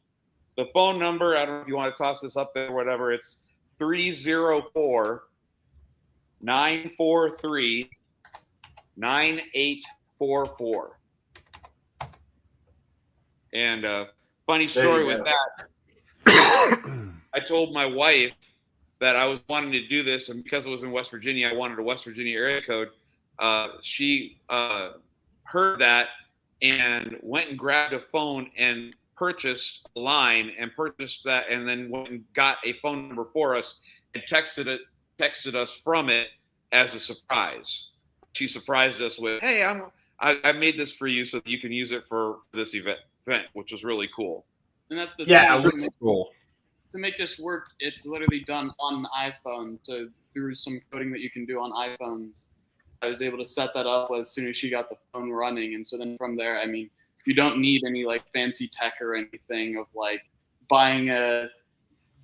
the phone number, I don't know if you want to toss this up there or whatever, it's 304-943 9844. And funny story with that, I told my wife that I was wanting to do this, and because it was in West Virginia, I wanted a West Virginia area code. She heard that and went and grabbed a phone and purchased a line and purchased that, and then went and got a phone number for us and texted us from it as a surprise. She surprised us with, "Hey, I made this for you so that you can use it for this event," which was really cool. And that's the Yeah, thing. Really cool. To make this work, it's literally done on an iPhone. So through some coding that you can do on iPhones, I was able to set that up as soon as she got the phone running. And so then from there, I mean, you don't need any like fancy tech or anything of like buying a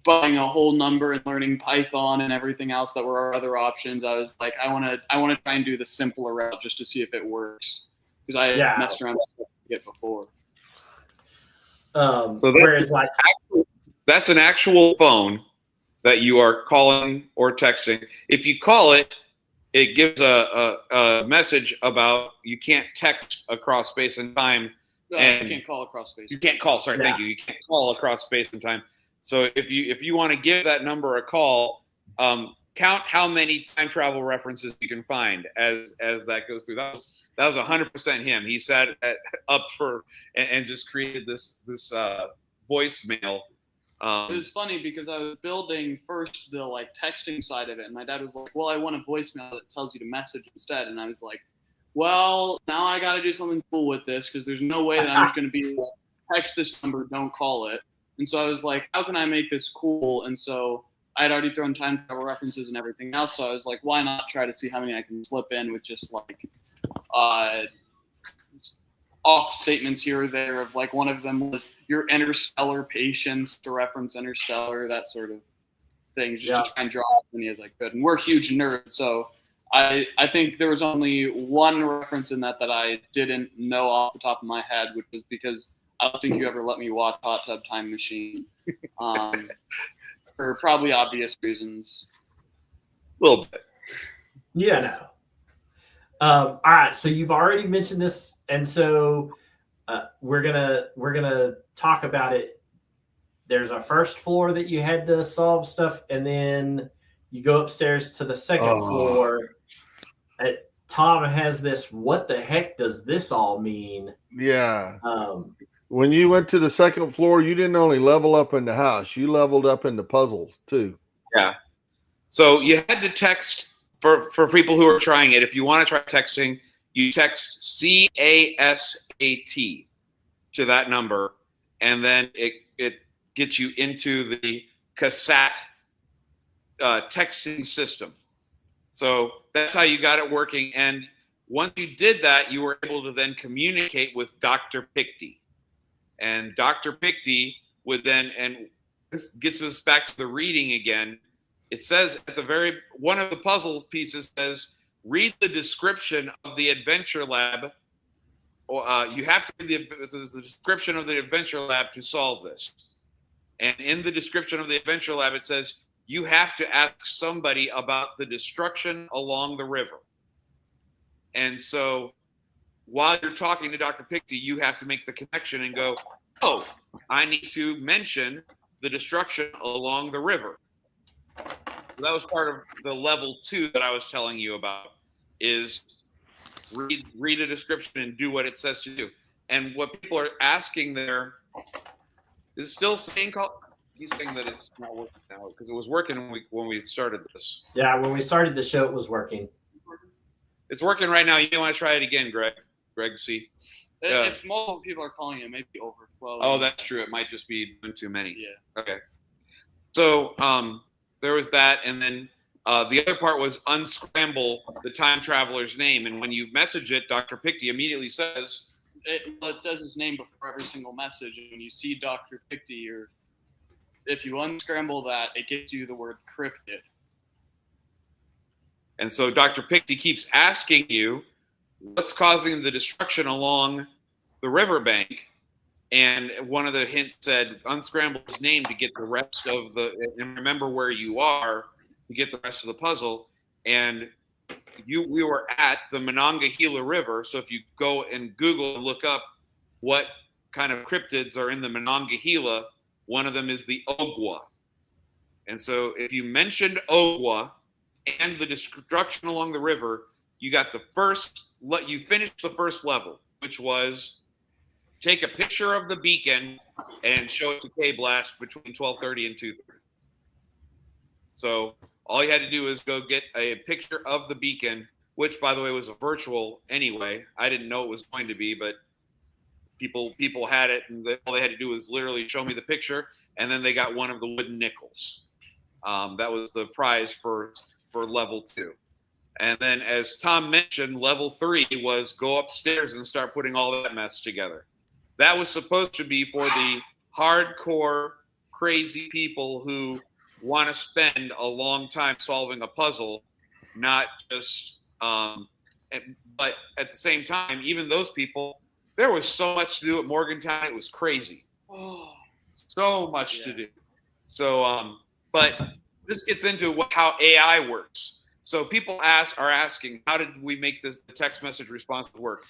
whole number and learning Python and everything else that were our other options. I was like, I want to try and do the simpler route just to see if it works, because I had messed around with it before. So whereas like that's an actual phone that you are calling or texting. If you call it, it gives a message about you can't text across space and time. No, you can't call across space. You can't call. Sorry, thank you. You can't call across space and time. So if you want to give that number a call, count how many time travel references you can find as that goes through. That was 100% him. He sat up for and just created this voicemail. It was funny because I was building first the like texting side of it, and my dad was like, "Well, I want a voicemail that tells you to message instead," and I was like, "Well, now I got to do something cool with this because there's no way that I'm just going to be like, text this number, don't call it." And so I was like, "How can I make this cool?" And so I had already thrown time travel references and everything else, so I was like, "Why not try to see how many I can slip in with just like off statements here or there of like one of them was your interstellar patience to reference Interstellar, that sort of thing, just to try and draw as many as I could." And we're huge nerds, so I think there was only one reference in that I didn't know off the top of my head, which was because I don't think you ever let me watch Hot Tub Time Machine, for probably obvious reasons. A little bit. Yeah, no. All right, so you've already mentioned this, and so we're gonna talk about it. There's a first floor that you had to solve stuff, and then you go upstairs to the second floor. Tom has this. What the heck does this all mean? Yeah. When you went to the second floor, you didn't only level up in the house; you leveled up in the puzzles too. Yeah. So you had to text. For people who are trying it, if you want to try texting, you text CASAT to that number, and then it gets you into the CASAT texting system. So that's how you got it working. And once you did that, you were able to then communicate with Dr. Picty. And Dr. Picty would then, and this gets us back to the reading again. It says at the one of the puzzle pieces says, read the description of the adventure lab. You have to read the description of the adventure lab to solve this. And in the description of the adventure lab, it says, you have to ask somebody about the destruction along the river. And so while you're talking to Dr. Picty, you have to make the connection and go, oh, I need to mention the destruction along the river. So that was part of the level 2 that I was telling you about, is read a description and do what it says to do. And what people are asking there is still saying, he's saying that it's not working now because it was working when we started this. Yeah, when we started the show, it was working. It's working right now. You want to try it again, Greg? Greg, see. If multiple people are calling it, maybe overflowing. Oh, that's true. It might just be too many. Yeah. Okay. So there was that, and then the other part was unscramble the time traveler's name. And when you message it, Dr. Picty immediately says, it says his name before every single message. And when you see Dr. Picty, if you unscramble that, it gets you the word cryptid. And so Dr. Picty keeps asking you, what's causing the destruction along the riverbank? And one of the hints said, unscramble his name to get the rest of and remember where you are to get the rest of the puzzle. And we were at the Monongahela River. So if you go and Google and look up what kind of cryptids are in the Monongahela, one of them is the Ogwa. And so if you mentioned Ogwa and the destruction along the river, you got you finished the first level, which was take a picture of the beacon and show it to KBLAST between 12:30 and 2:30. So all you had to do is go get a picture of the beacon, which, by the way, was a virtual anyway. I didn't know it was going to be, but people had it, and all they had to do was literally show me the picture, and then they got one of the wooden nickels. That was the prize for level 2. And then, as Tom mentioned, level 3 was go upstairs and start putting all that mess together. That was supposed to be for the hardcore, crazy people who want to spend a long time solving a puzzle, not just but at the same time, even those people, there was so much to do at Morgantown, it was crazy. So much to do. So but this gets into how AI works. So people are asking, how did we make the text message response work?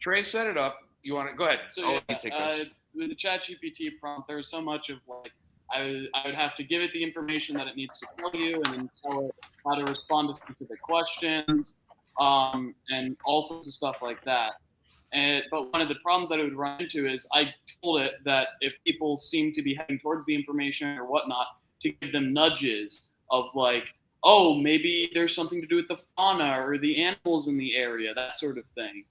Trey set it up. You want to go ahead? So I'll let you take this. With the ChatGPT prompt, there's so much of like I would have to give it the information that it needs to tell you, and then tell it how to respond to specific questions, and all sorts of stuff like that. But one of the problems that it would run into is I told it that if people seem to be heading towards the information or whatnot, to give them nudges of like, oh, maybe there's something to do with the fauna or the animals in the area, that sort of thing.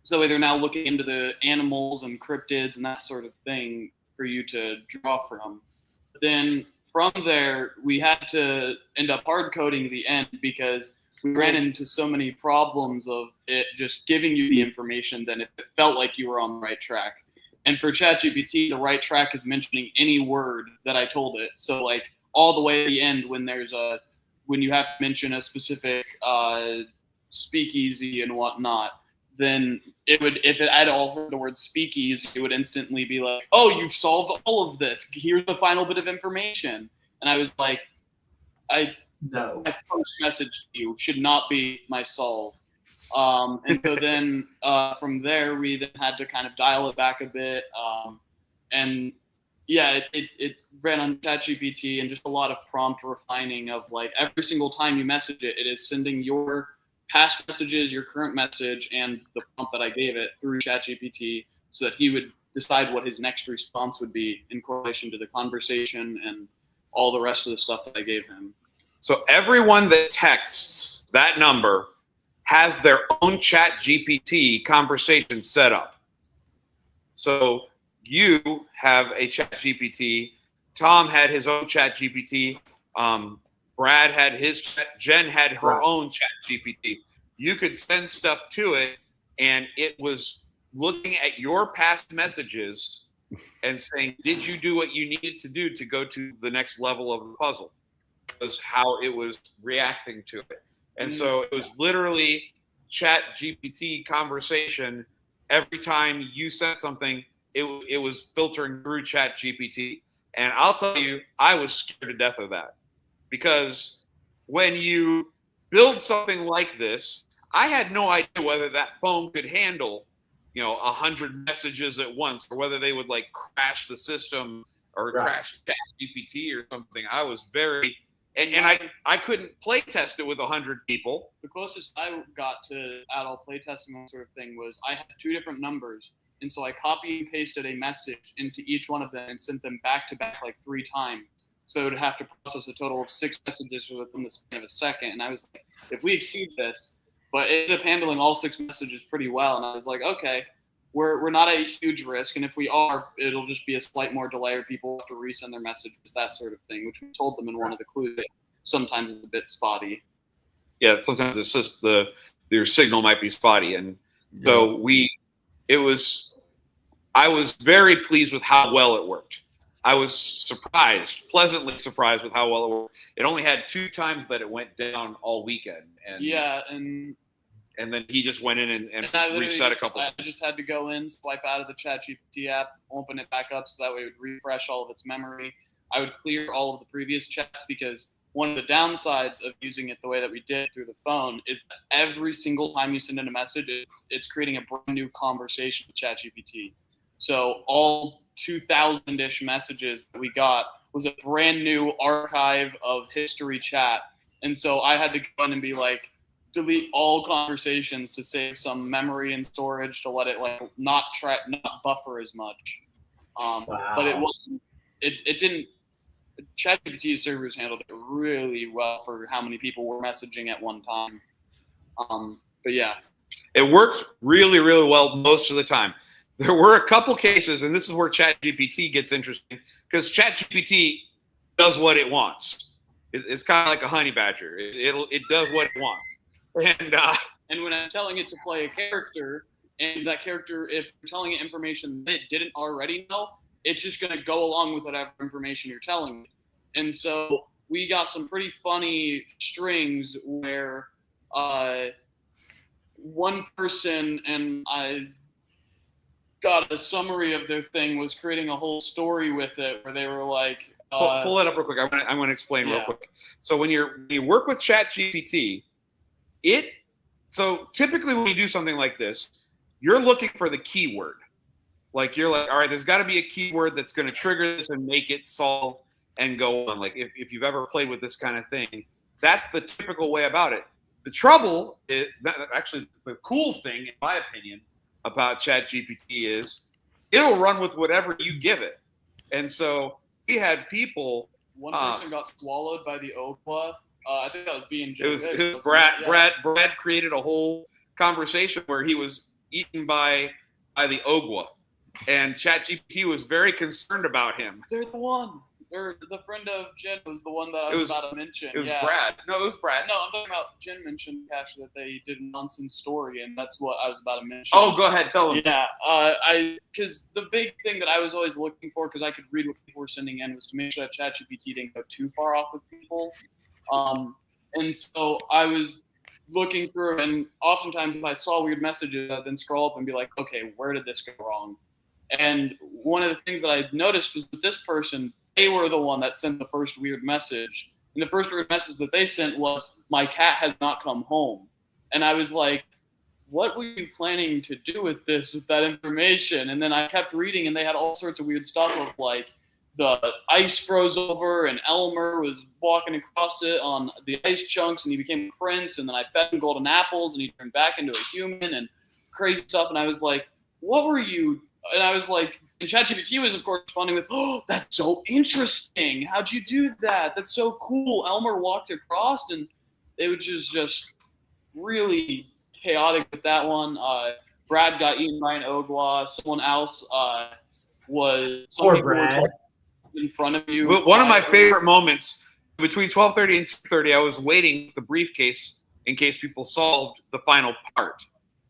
So they're now looking into the animals and cryptids and that sort of thing for you to draw from. Then from there, we had to end up hard coding the end because we ran into so many problems of it just giving you the information then if it felt like you were on the right track. And for ChatGPT, the right track is mentioning any word that I told it. So like all the way at the end when you have to mention a specific speakeasy and whatnot, then it would, if it had all heard the word speakeasy, it would instantly be like, oh, you've solved all of this. Here's the final bit of information. And I was like, my first message to you should not be my solve. And so then from there, we then had to kind of dial it back a bit. And yeah, it ran on ChatGPT and just a lot of prompt refining of like every single time you message it, it is sending your past messages, your current message, and the prompt that I gave it through ChatGPT so that he would decide what his next response would be in correlation to the conversation and all the rest of the stuff that I gave him. So everyone that texts that number has their own ChatGPT conversation set up. So you have a ChatGPT. Tom had his own ChatGPT. Brad had his Jen had her own ChatGPT. You could send stuff to it, and it was looking at your past messages and saying, did you do what you needed to do to go to the next level of the puzzle? Was how it was reacting to it. And so it was literally ChatGPT conversation. Every time you sent something, it was filtering through ChatGPT. And I'll tell you, I was scared to death of that. Because when you build something like this, I had no idea whether that phone could handle, 100 messages at once, or whether they would like crash the system or crash ChatGPT or something. I was very, and I couldn't play test it with 100 people. The closest I got to adult play testing that sort of thing was I had 2 different numbers. And so I copy and pasted a message into each one of them and sent them back to back like 3 times. So it would have to process a total of 6 messages within the span of a second. And I was like, if we exceed this, but it ended up handling all 6 messages pretty well. And I was like, okay, we're not at a huge risk. And if we are, it'll just be a slight more delay or people have to resend their messages, that sort of thing, which we told them in one of the clues that sometimes it's a bit spotty. Yeah, sometimes it's just your signal might be spotty. And so I was very pleased with how well it worked. I was pleasantly surprised with how well it worked. It only had 2 times that it went down all weekend. And then he just went in and reset a couple. I just had to go in, swipe out of the ChatGPT app, open it back up so that way it would refresh all of its memory. I would clear all of the previous chats because one of the downsides of using it the way that we did through the phone is that every single time you send in a message, it's creating a brand new conversation with ChatGPT. So all 2,000-ish messages that we got was a brand new archive of history chat. And so I had to go in and be like, delete all conversations to save some memory and storage to let it like not buffer as much. But it wasn't. It didn't. ChatGPT servers handled it really well for how many people were messaging at one time. But yeah, it worked really, really well most of the time. There were a couple cases, and this is where ChatGPT gets interesting, because ChatGPT does what it wants. It's kind of like a honey badger. It does what it wants. And when I'm telling it to play a character, and that character, if you're telling it information that it didn't already know, it's just going to go along with whatever information you're telling it. And so we got some pretty funny strings where one person, and I got a summary of their thing, was creating a whole story with it where they were like, pull it up real quick. I'm going to explain real quick. So when you work with ChatGPT, so typically when you do something like this, you're looking for the keyword. Like you're like, all right, there's got to be a keyword that's going to trigger this and make it solve and go on. Like if you've ever played with this kind of thing, that's the typical way about it. The trouble is that actually the cool thing, in my opinion, about ChatGPT is it'll run with whatever you give it. And so we had people. One person got swallowed by the Ogwa. I think that was B&J. It was Brad. Yeah. Brad created a whole conversation where he was eaten by the Ogwa, and ChatGPT was very concerned about him. They're the one. The friend of Jen was the one that I was about to mention. It was Brad. No, it was Brad. No, I'm talking about Jen mentioned actually that they did a nonsense story, and that's what I was about to mention. Oh, go ahead, tell them. Yeah, because the big thing that I was always looking for, because I could read what people were sending in, was to make sure that ChatGPT didn't go too far off with people. And so I was looking through, and oftentimes if I saw weird messages, I'd then scroll up and be like, okay, where did this go wrong? And one of the things that I noticed was with this person, they were the one that sent the first weird message. And the first weird message that they sent was, my cat has not come home. And I was like, what were you planning to do with that information? And then I kept reading, and they had all sorts of weird stuff of like, the ice froze over, and Elmer was walking across it on the ice chunks, and he became a prince, and then I fed him golden apples, and he turned back into a human, and crazy stuff. And I was like, what were you? And I was like, and ChatGPT was, of course, responding with, oh, that's so interesting. How'd you do that? That's so cool. Elmer walked across, and it was just really chaotic with that one. Brad got eaten by an Ogwa. Someone else was. Poor Brad. In front of you. One of my favorite moments, between 12:30 and 2:30, I was waiting the briefcase in case people solved the final part,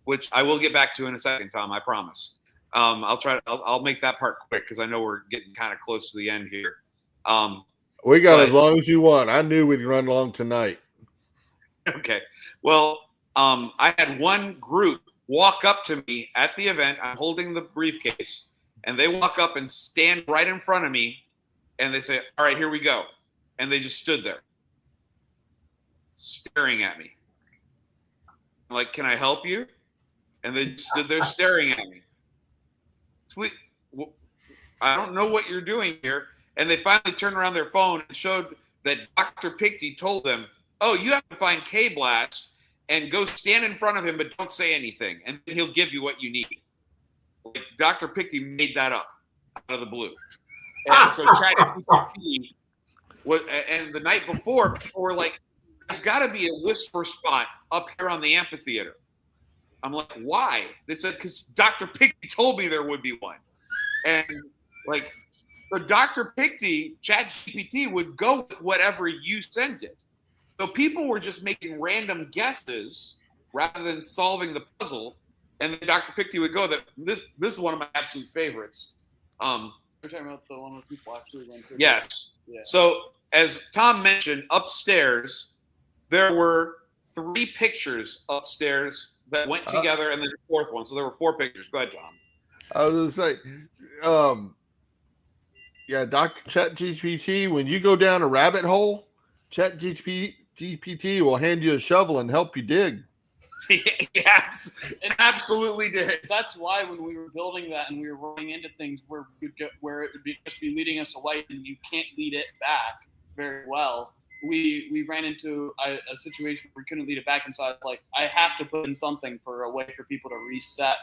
which I will get back to in a second, Tom, I promise. I'll make that part quick because I know we're getting kind of close to the end here. We got as long as you want. I knew we'd run long tonight. Okay. Well, I had one group walk up to me at the event. I'm holding the briefcase, and they walk up and stand right in front of me, and they say, all right, here we go. And they just stood there staring at me. I'm like, can I help you? And they just stood there staring at me. Please, I don't know what you're doing here. And they finally turned around their phone and showed that Dr. Picty told them, oh, you have to find KBLAST and go stand in front of him, but don't say anything. And then he'll give you what you need. Like Dr. Picty made that up out of the blue. And so ChatGPT was, and the night before, people were like, there's got to be a whisper spot up here on the amphitheater. I'm like, why? They said, because Dr. Picty told me there would be one. And like, for Dr. Picty, ChatGPT would go with whatever you sent it. So people were just making random guesses rather than solving the puzzle. And then Dr. Picty would go that this is one of my absolute favorites. You're talking about the one where people actually went through. Yes. Yeah. So as Tom mentioned, upstairs, there were 3 pictures upstairs that went together, and then the 4th one. So there were 4 pictures. Go ahead, Tom. I was going to say, yeah, Dr. ChatGPT, when you go down a rabbit hole, GPT will hand you a shovel and help you dig. Yes, it absolutely did. That's why when we were building that and we were running into things where it would just be leading us away and you can't lead it back very well, we ran into a situation where we couldn't lead it back. And so I was like, I have to put in something for a way for people to reset.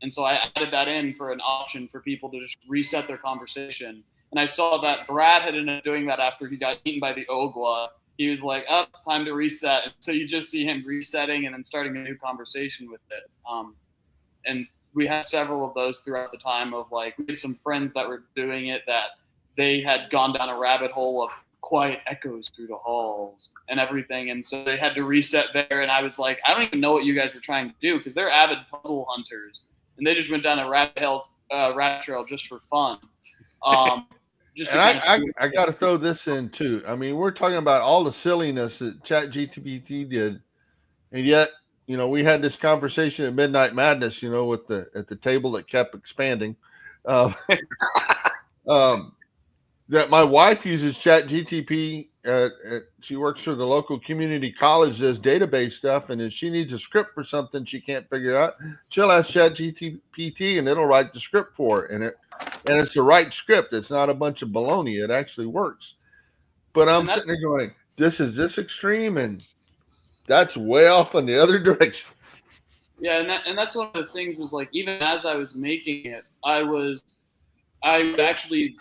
And so I added that in for an option for people to just reset their conversation. And I saw that Brad had ended up doing that after he got eaten by the Ogwa. He was like, oh, time to reset. And so you just see him resetting and then starting a new conversation with it. And we had several of those throughout the time of like, we had some friends that were doing it that they had gone down a rabbit hole of quiet echoes through the halls and everything. And so they had to reset there. And I was like, I don't even know what you guys were trying to do because they're avid puzzle hunters. And they just went down a rabbit trail just for fun. I got to throw this in too. I mean, we're talking about all the silliness that ChatGPT did, and yet, we had this conversation at Midnight Madness, at the table that kept expanding. That my wife uses ChatGPT. She works for the local community college, does database stuff, and if she needs a script for something she can't figure out, she'll ask ChatGPT, and it'll write the script for her. And it's the right script. It's not a bunch of baloney. It actually works. But I'm sitting there going, this is this extreme, and that's way off in the other direction. Yeah, and that's one of the things was like, even as I was making it, I would actually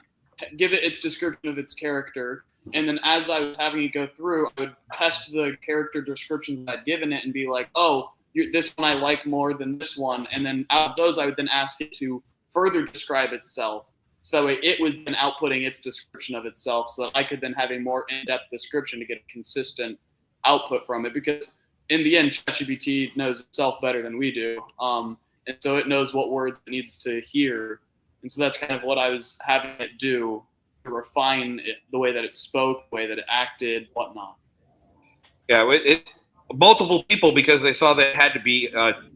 give it its description of its character, and then as I was having it go through, I would test the character descriptions I'd given it and be like, oh, this one I like more than this one, and then out of those I would then ask it to further describe itself, so that way it was then outputting its description of itself, so that I could then have a more in-depth description to get a consistent output from it, because in the end, ChatGPT knows itself better than we do, and so it knows what words it needs to hear. And so that's kind of what I was having it do, to refine it, the way that it spoke, the way that it acted, whatnot. Yeah, multiple people, because they saw that it had to be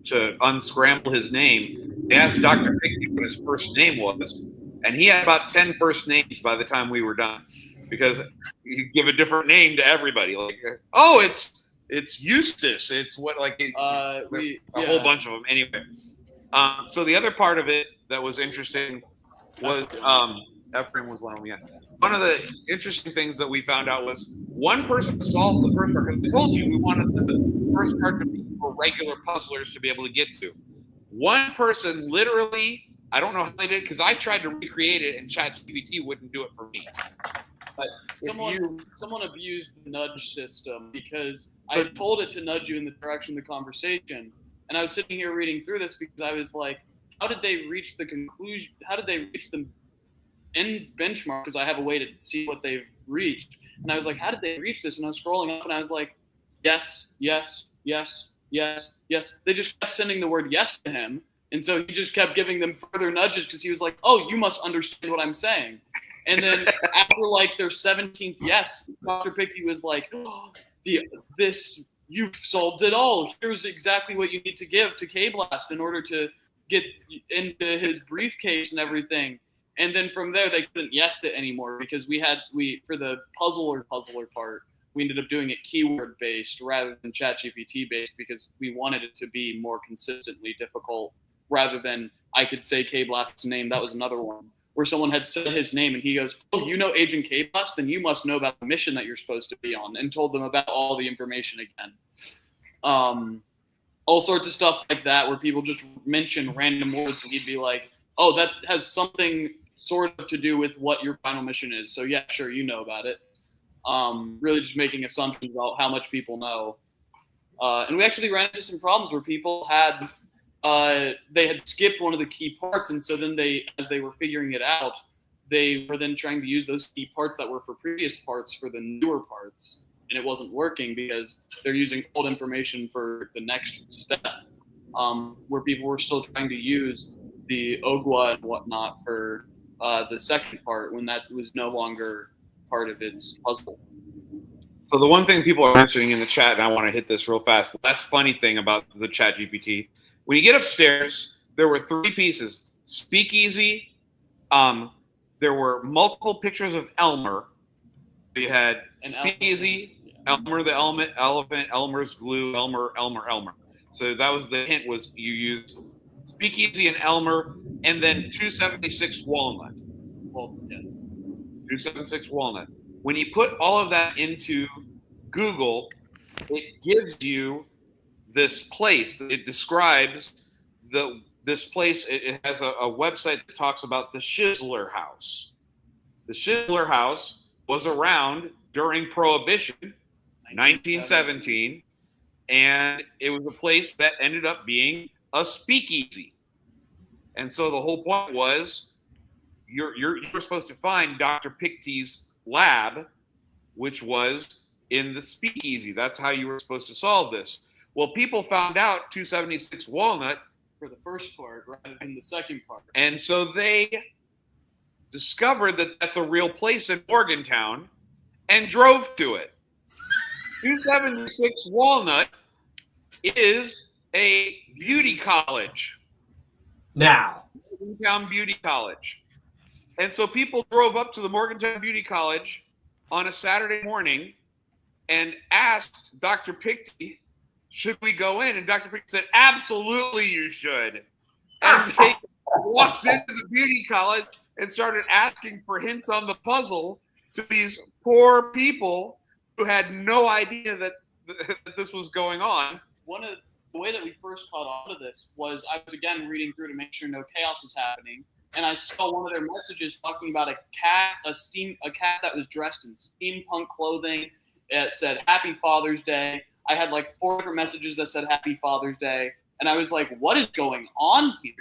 to unscramble his name, they asked Dr. Pickney what his first name was, and he had about 10 first names by the time we were done, because you give a different name to everybody. Like, oh, it's Eustace. It's what, like a whole bunch of them. Anyway, so the other part of it that was interesting was Ephraim was one of them. Yeah. One of the interesting things that we found out was one person solved the first part, because we told you we wanted the first part to be for regular puzzlers to be able to get to. One person literally, I don't know how they did, because I tried to recreate it and ChatGPT wouldn't do it for me. But someone abused the nudge system, because I told it to nudge you in the direction of the conversation. And I was sitting here reading through this because I was like, how did they reach the conclusion? How did they reach the end benchmark? Because I have a way to see what they've reached. And I was like, how did they reach this? And I was scrolling up and I was like, yes, yes, yes, yes, yes. They just kept sending the word yes to him. And so he just kept giving them further nudges because he was like, oh, you must understand what I'm saying. And then after like their 17th yes, Dr. Pickey was like, oh, you've solved it all. Here's exactly what you need to give to KBLAST in order to get into his briefcase and everything. And then from there, they couldn't yes it anymore, because for the puzzler part, we ended up doing it keyword based rather than ChatGPT based, because we wanted it to be more consistently difficult, rather than I could say KBLAST's name. That was another one where someone had said his name and he goes, oh, you know Agent KBLAST? Then you must know about the mission that you're supposed to be on, and told them about all the information again. All sorts of stuff like that, where people just mention random words and he'd be like, oh, that has something sort of to do with what your final mission is. So yeah, sure, you know about it. Really just making assumptions about how much people know. And we actually ran into some problems where people had skipped one of the key parts, and so then as they were figuring it out, they were then trying to use those key parts that were for previous parts for the newer parts, and it wasn't working because they're using old information for the next step, where people were still trying to use the Ogwa and whatnot for the second part when that was no longer part of its puzzle. So the one thing people are mentioning in the chat, and I want to hit this real fast, the last funny thing about the ChatGPT, when you get upstairs, there were 3 pieces. Speakeasy, there were multiple pictures of Elmer, You had And Speakeasy, Elmer the Elephant, Elmer's Glue, Elmer. So that was the hint, was you used Speakeasy and Elmer, and then 276 Walnut. Well, yeah. 276 Walnut. When you put all of that into Google, it gives you this place. It describes this place. It has a website that talks about the Shizzler House. The Shizzler House was around during Prohibition, 1917, and it was a place that ended up being a speakeasy. And so the whole point was you're supposed to find Dr. Picte's lab, which was in the speakeasy. That's how you were supposed to solve this. Well, people found out 276 Walnut For the first part rather than the second part. and so they discovered that that's a real place in Morgantown and drove to it. 276 Walnut is a beauty college. Now, Morgantown Beauty College. And so people drove up to the Morgantown Beauty College on a Saturday morning and asked Dr. Picte, should we go in? And Dr. Picte said, absolutely you should. And they walked into the beauty college and started asking for hints on the puzzle to these poor people who had no idea that this was going on. The way that we first caught on to this was I was again reading through to make sure no chaos was happening, and I saw one of their messages talking about a cat that was dressed in steampunk clothing. It said Happy Father's Day. I had like 4 different messages that said Happy Father's Day, and I was like, what is going on here?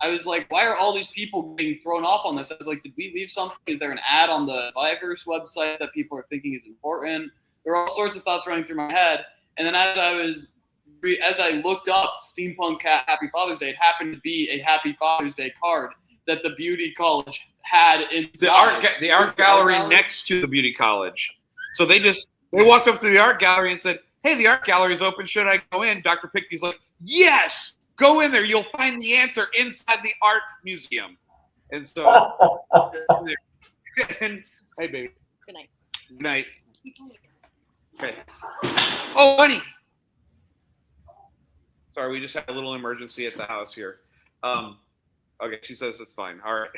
I was like, why are all these people being thrown off on this? I was like, did we leave something? Is there an ad on the Viverse website that people are thinking is important? There were all sorts of thoughts running through my head, and then as I looked up Steampunk Cat Happy Father's Day, it happened to be a Happy Father's Day card that the beauty college had inside. The art gallery next to the beauty college. So they walked up to the art gallery and said, hey, the art gallery is open. Should I go in? Dr. Picte's like, yes, go in there. You'll find the answer inside the art museum. And so, and, hey, baby. Good night. Good night. Okay. Oh, honey. Sorry, we just had a little emergency at the house here. Okay, she says it's fine. All right.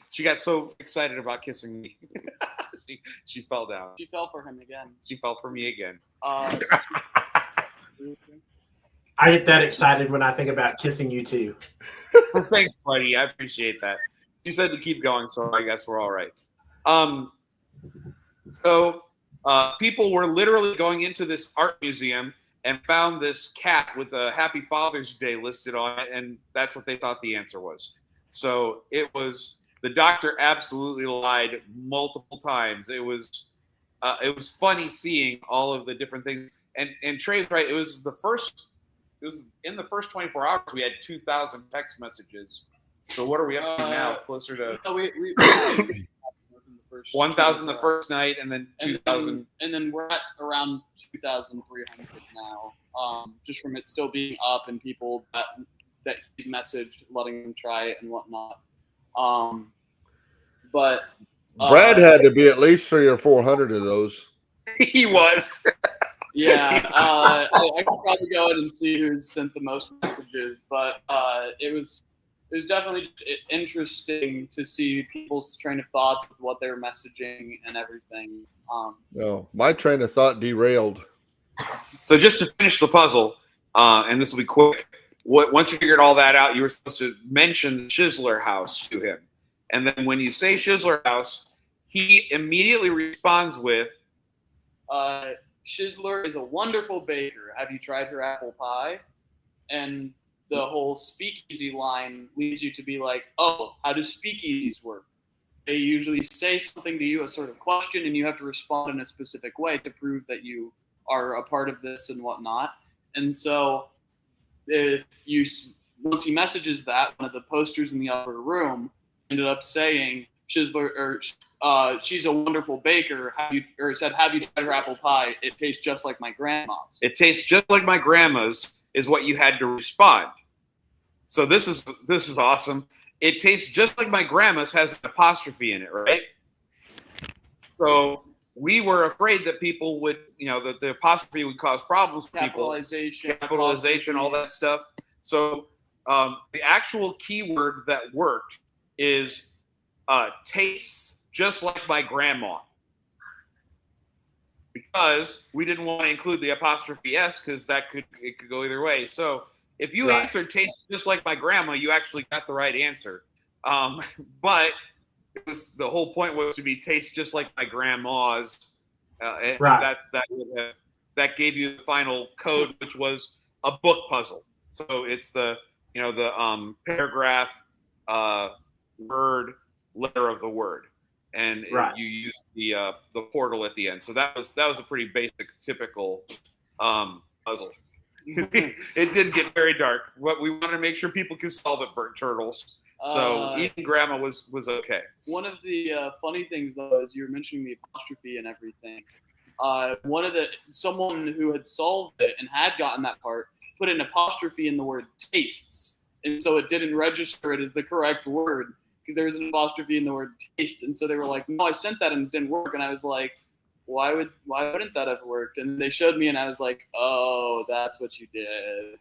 She got so excited about kissing me. she fell down. She fell for him again. She fell for me again. I get that excited when I think about kissing you too. Thanks, buddy. I appreciate that. She said to keep going, so I guess we're all right. So people were literally going into this art museum and found this cat with a Happy Father's Day listed on it, and that's what they thought the answer was. So it was, the doctor absolutely lied multiple times. It was funny seeing all of the different things. And Trey's right. It was in the first 24 hours we had 2,000 text messages. So what are we up to now? Closer to 1,000 the first night, and then 2,000. And then we're at around 2,300 now, just from it still being up and people that he messaged, letting them try it and whatnot. But Brad had to be at least 300 or 400 of those. He was. Yeah, I could probably go ahead and see who's sent the most messages, but it was definitely interesting to see people's train of thoughts with what they were messaging and everything. No, my train of thought derailed. So just to finish the puzzle, and this will be quick. Once you figured all that out, you were supposed to mention the Shizzler House to him. And then when you say Shizzler House, he immediately responds with, Shizzler is a wonderful baker. Have you tried her apple pie? And the whole speakeasy line leads you to be like, oh, how do speakeasies work? They usually say something to you, a sort of question, and you have to respond in a specific way to prove that you are a part of this and whatnot. And so once he messages that, one of the posters in the upper room ended up saying, Shizzler, or she's a wonderful baker. Have you tried her apple pie? It tastes just like my grandma's. it tastes just like my grandma's, is what you had to respond. So this is awesome. It tastes just like my grandma's has an apostrophe in it, right? So we were afraid that people would, that the apostrophe would cause problems for people. Capitalization, all that stuff. So the actual keyword that worked is tastes just like my grandma. Because we didn't want to include the apostrophe S because it could go either way. So if you answered tastes just like my grandma, you actually got the right answer. But the whole point was to be taste just like my grandma's. And that gave you the final code, which was a book puzzle. So it's the paragraph, word, letter of the word, and you use the portal at the end. So that was a pretty basic, typical puzzle. It did get very dark. What we wanted to make sure people could solve it, burnt turtles. So eating grandma was okay. One of the funny things though is you were mentioning the apostrophe and everything. Someone who had solved it and had gotten that part put an apostrophe in the word tastes, and so it didn't register it as the correct word because there was an apostrophe in the word taste, and so they were like, "No, I sent that and it didn't work," and I was like, why wouldn't that have worked? And they showed me, and I was like, "Oh, that's what you did."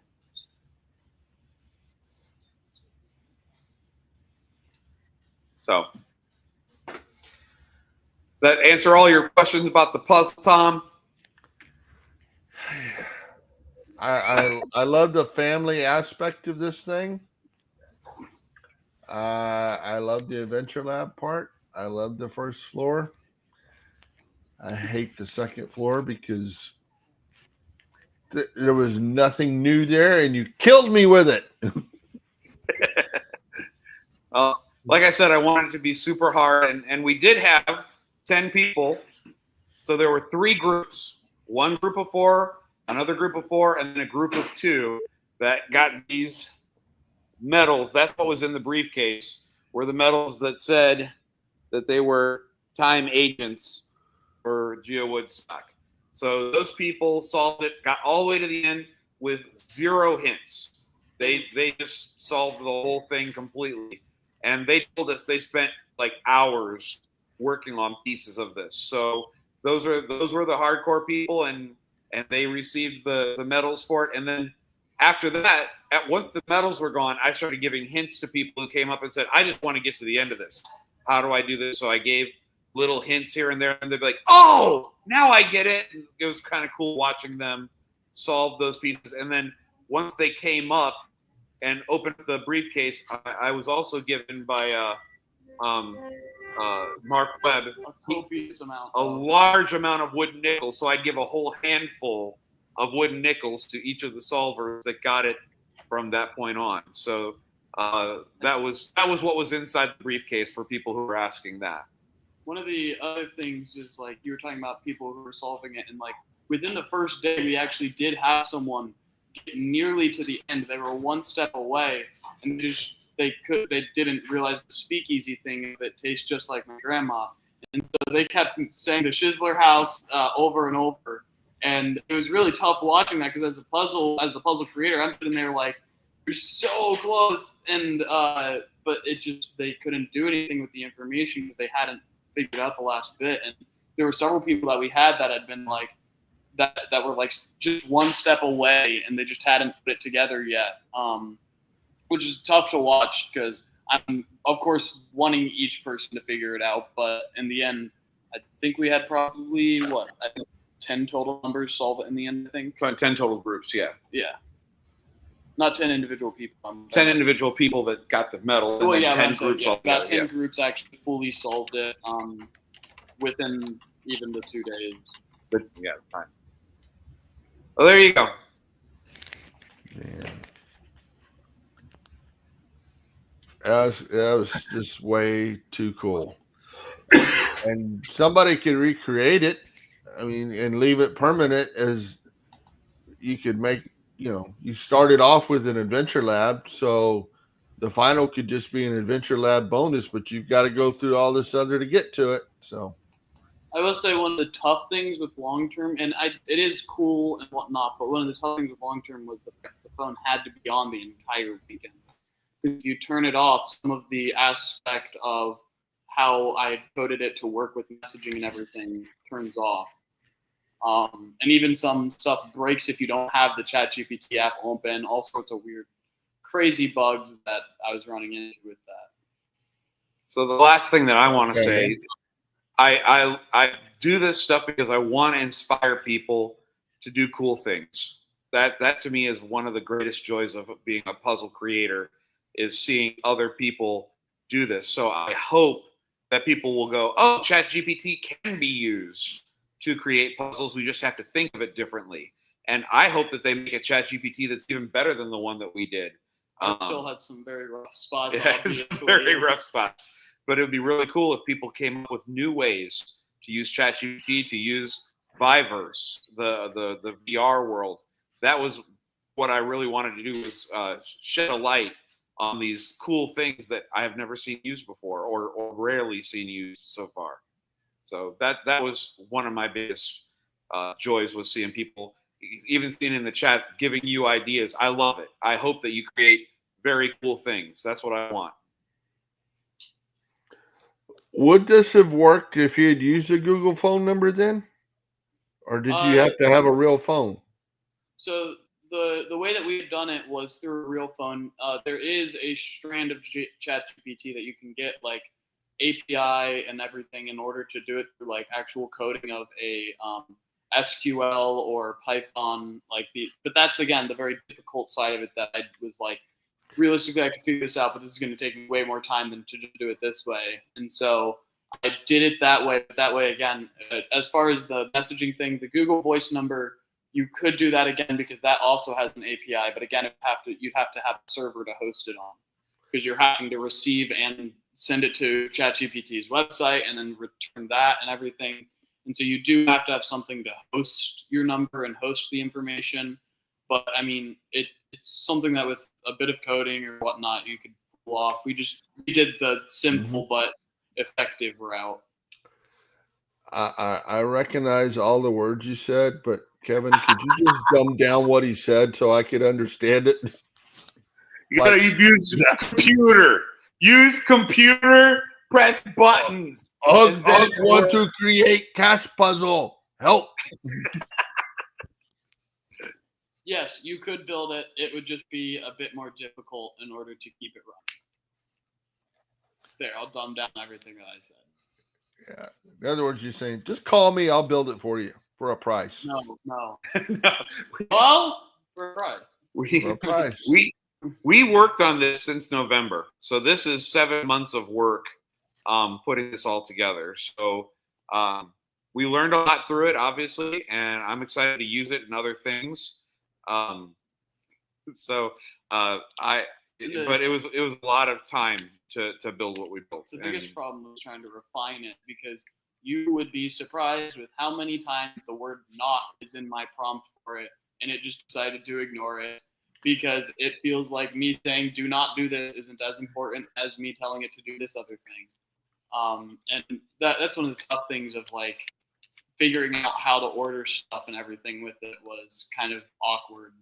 So, that answer all your questions about the puzzle, Tom? I love the family aspect of this thing. I love the Adventure Lab part. I love the first floor. I hate the second floor because there was nothing new there, and you killed me with it. Like I said, I wanted it to be super hard, and we did have 10 people. So there were 3 groups, one group of 4, another group of 4, and then a group of 2 that got these medals. That's what was in the briefcase, were the medals that said that they were time agents for GeoWoodstock. So those people solved it, got all the way to the end with 0 hints. They just solved the whole thing completely. And they told us they spent like hours working on pieces of this. So those were the hardcore people, and they received the medals for it. And then after that, once the medals were gone, I started giving hints to people who came up and said, "I just want to get to the end of this. How do I do this?" So I gave little hints here and there, and they'd be like, "Oh, now I get it." And it was kind of cool watching them solve those pieces. And then once they came up and opened the briefcase, I was also given by Mark Webb a large amount of wooden nickels. So I'd give a whole handful of wooden nickels to each of the solvers that got it from that point on. So that was what was inside the briefcase for people who were asking that. One of the other things is, like, you were talking about people who were solving it, and like within the first day, we actually did have someone get nearly to the end. They were one step away, and they didn't realize the speakeasy thing of it tastes just like my grandma, and so they kept saying the Shizzler House over and over, and it was really tough watching that because as the puzzle creator, I'm sitting there like, you're so close, and but they couldn't do anything with the information because they hadn't figured out the last bit. And there were several people that we had that had been like that were like just one step away, and they just hadn't put it together yet, which is tough to watch because I'm of course wanting each person to figure it out, but in the end I think we had probably 10 total numbers solve it in the end. I think 10 total groups. Yeah not 10 individual people. 10 individual people that got the medal. Well, yeah, 10 groups. About 10 groups actually fully solved it within even the 2 days. But yeah, fine. Well, there you go. Yeah. That was just way too cool. And somebody could recreate it. I mean, and leave it permanent, as you could make. You started off with an Adventure Lab, so the final could just be an Adventure Lab bonus, but you've got to go through all this other to get to it. So I will say one of the tough things with long-term, and it is cool and whatnot, but one of the tough things with long-term was the fact the phone had to be on the entire weekend. If you turn it off, some of the aspect of how I coded it to work with messaging and everything turns off. And even some stuff breaks if you don't have the ChatGPT app open. All sorts of weird, crazy bugs that I was running into with that. So the last thing that I want to say, I do this stuff because I want to inspire people to do cool things. That to me is one of the greatest joys of being a puzzle creator, is seeing other people do this. So I hope that people will go, oh, ChatGPT can be used to create puzzles. We just have to think of it differently. And I hope that they make a ChatGPT that's even better than the one that we did. It still had some very rough spots. Yeah, very rough spots. But it would be really cool if people came up with new ways to use ChatGPT, to use Viverse, the VR world. That was what I really wanted to do, was shed a light on these cool things that I have never seen used before, or rarely seen used so far. So that was one of my biggest joys, was seeing people, even seeing in the chat, giving you ideas. I love it. I hope that you create very cool things. That's what I want. Would this have worked if you had used a Google phone number then? Or did you have to have a real phone? So the way that we've done it was through a real phone. There is a strand of ChatGPT that you can get, like API and everything, in order to do it through like actual coding of a SQL or Python, but that's, again, the very difficult side of it that I was like, realistically, I could figure this out, but this is going to take me way more time than to just do it this way. And so I did it that way. But that way, again, as far as the messaging thing, the Google Voice number, you could do that again, because that also has an API. But again, you'd have to have a server to host it on, because you're having to receive and send it to ChatGPT's website and then return that and everything. And so you do have to have something to host your number and host the information. But I mean, it's something that with a bit of coding or whatnot, you could pull off. We did the simple but effective route. I recognize all the words you said, but Kevin, could you just dumb down what he said so I could understand it? You gotta use computer. Use computer. Press buttons. 1, 2, 3, 8 cash puzzle. Help. Yes, you could build it. It would just be a bit more difficult in order to keep it running. There, I'll dumb down everything that I said. Yeah. In other words, you're saying, just call me. I'll build it for you for a price. No. Well, for a price. For a price. We worked on this since November. So this is 7 months of work putting this all together. So we learned a lot through it, obviously, and I'm excited to use it in other things. But it was a lot of time to build what we built. The biggest problem was trying to refine it, because you would be surprised with how many times the word "not" is in my prompt for it, and it just decided to ignore it, because it feels like me saying "do not do this" isn't as important as me telling it to do this other thing. And that's one of the tough things of like figuring out how to order stuff and everything with it was kind of awkward,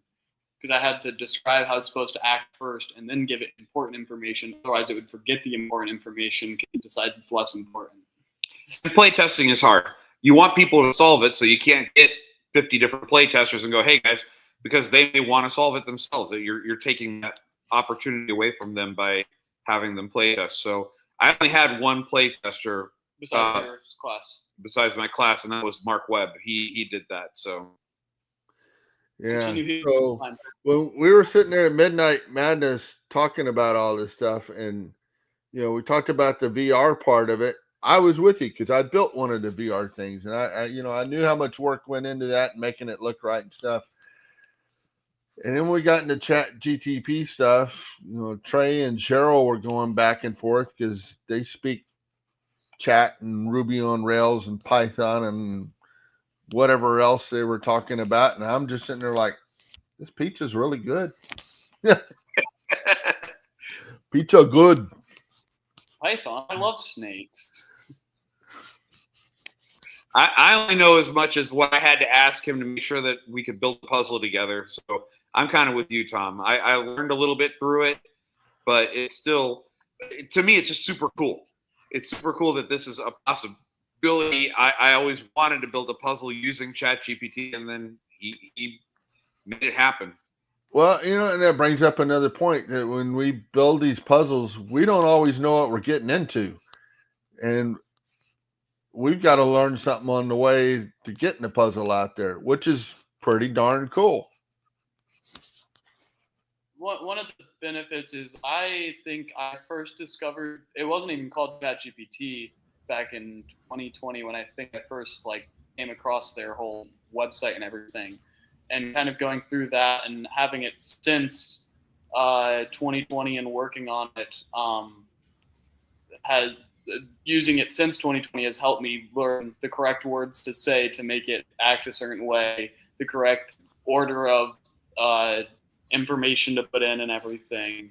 because I had to describe how it's supposed to act first and then give it important information. Otherwise, it would forget the important information because it decides it's less important. Play testing is hard. You want people to solve it, so you can't get 50 different play testers and go, hey, guys, because they may want to solve it themselves. You're taking that opportunity away from them by having them play test. So I only had one play tester besides your class. Besides my class, and that was Mark Webb. He did that. So yeah. So when we were sitting there at Midnight Madness talking about all this stuff, and we talked about the VR part of it, I was with you because I built one of the VR things, and I knew how much work went into that and making it look right and stuff. And then we got into chat GTP stuff. Trey and Cheryl were going back and forth because they speak chat and Ruby on Rails and Python and whatever else they were talking about. And I'm just sitting there like, this pizza's really good. Pizza good. Python, I love snakes. I only know as much as what I had to ask him to make sure that we could build a puzzle together. So I'm kind of with you, Tom. I learned a little bit through it, but it's still, to me, it's just super cool. it's super cool that this is a possibility. I always wanted to build a puzzle using ChatGPT, and then he made it happen. Well, and that brings up another point, that when we build these puzzles, we don't always know what we're getting into. And we've got to learn something on the way to getting the puzzle out there, which is pretty darn cool. One of the benefits is, I think I first discovered, it wasn't even called ChatGPT back in 2020 when I think I first came across their whole website and everything, and kind of going through that and having it since 2020 and working on it using it since 2020 has helped me learn the correct words to say to make it act a certain way, the correct order of information to put in and everything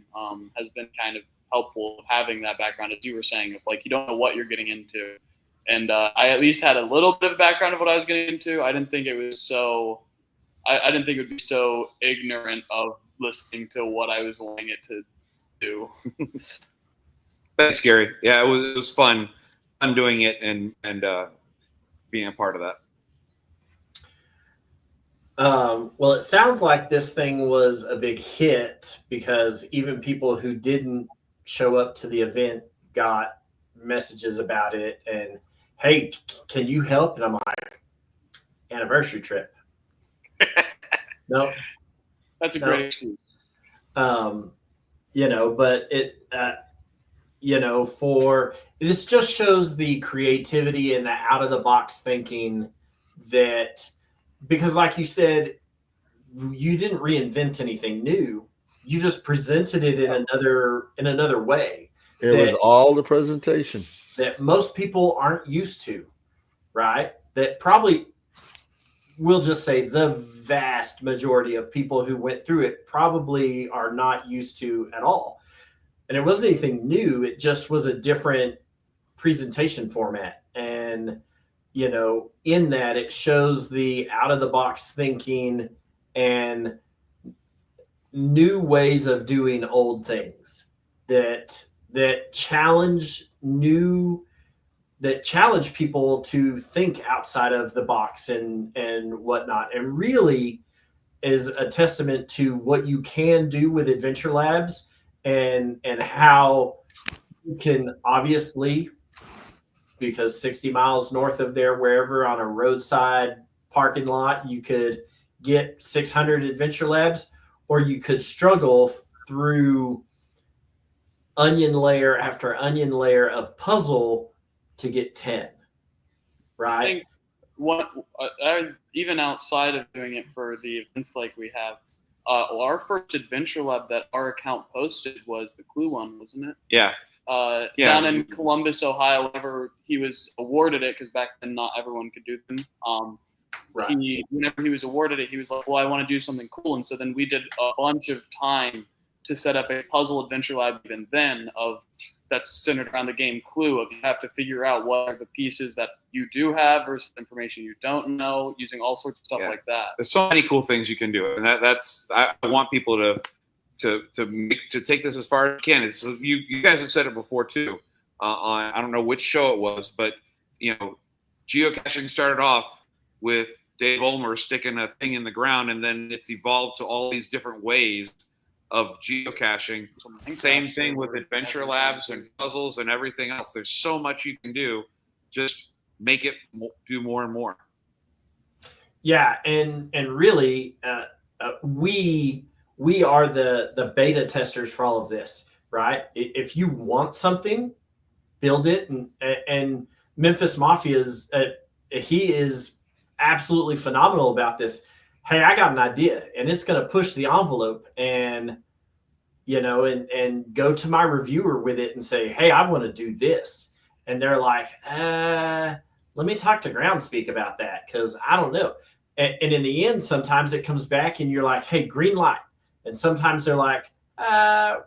has been kind of helpful, having that background, as you were saying, of you don't know what you're getting into. And I at least had a little bit of background of what I was getting into. I didn't think it was so, I didn't think it would be so ignorant of listening to what I was wanting it to do. Thanks, Gary. Yeah, it was fun doing it and being a part of that. Well, it sounds like this thing was a big hit, because even people who didn't show up to the event got messages about it and, hey, can you help? And I'm like, anniversary trip. No. That's a great excuse. But it, for this just shows the creativity and the out of the box thinking that, because like you said, you didn't reinvent anything new. You just presented it in another way. It was all the presentation that most people aren't used to, right? That probably, we'll just say the vast majority of people who went through it probably are not used to at all. And it wasn't anything new. It just was a different presentation format. And, in that it shows the out of the box thinking and new ways of doing old things that challenge people to think outside of the box and whatnot, and really is a testament to what you can do with Adventure Labs and how you can, obviously, because 60 miles north of there, wherever on a roadside parking lot, you could get 600 Adventure Labs, or you could struggle through onion layer after onion layer of puzzle to get 10, right? I think even outside of doing it for the events like we have, our first Adventure Lab that our account posted was the Clue one, wasn't it? Yeah. Down in Columbus, Ohio, whenever he was awarded it, because back then not everyone could do them. Right. Whenever he was awarded it, he was like, well, I want to do something cool. And so then we did a bunch of time to set up a puzzle Adventure Lab even then that's centered around the game Clue, of you have to figure out what are the pieces that you do have versus information you don't know, using all sorts of stuff like that. There's so many cool things you can do. And I want people to take this as far as you can. So you guys have said it before too. I don't know which show it was, but geocaching started off with Dave Ulmer sticking a thing in the ground, and then it's evolved to all these different ways of geocaching. Same thing with Adventure Labs and puzzles and everything else. There's so much you can do. Just make it do more and more. Yeah, and really, we are the beta testers for all of this, right? If you want something, build it. And Memphis Mafia he is absolutely phenomenal about this. Hey, I got an idea, and it's going to push the envelope, and go to my reviewer with it and say, hey, I want to do this. And they're like, let me talk to Groundspeak about that, because I don't know. And in the end, sometimes it comes back and you're like, hey, green light. And sometimes they're like,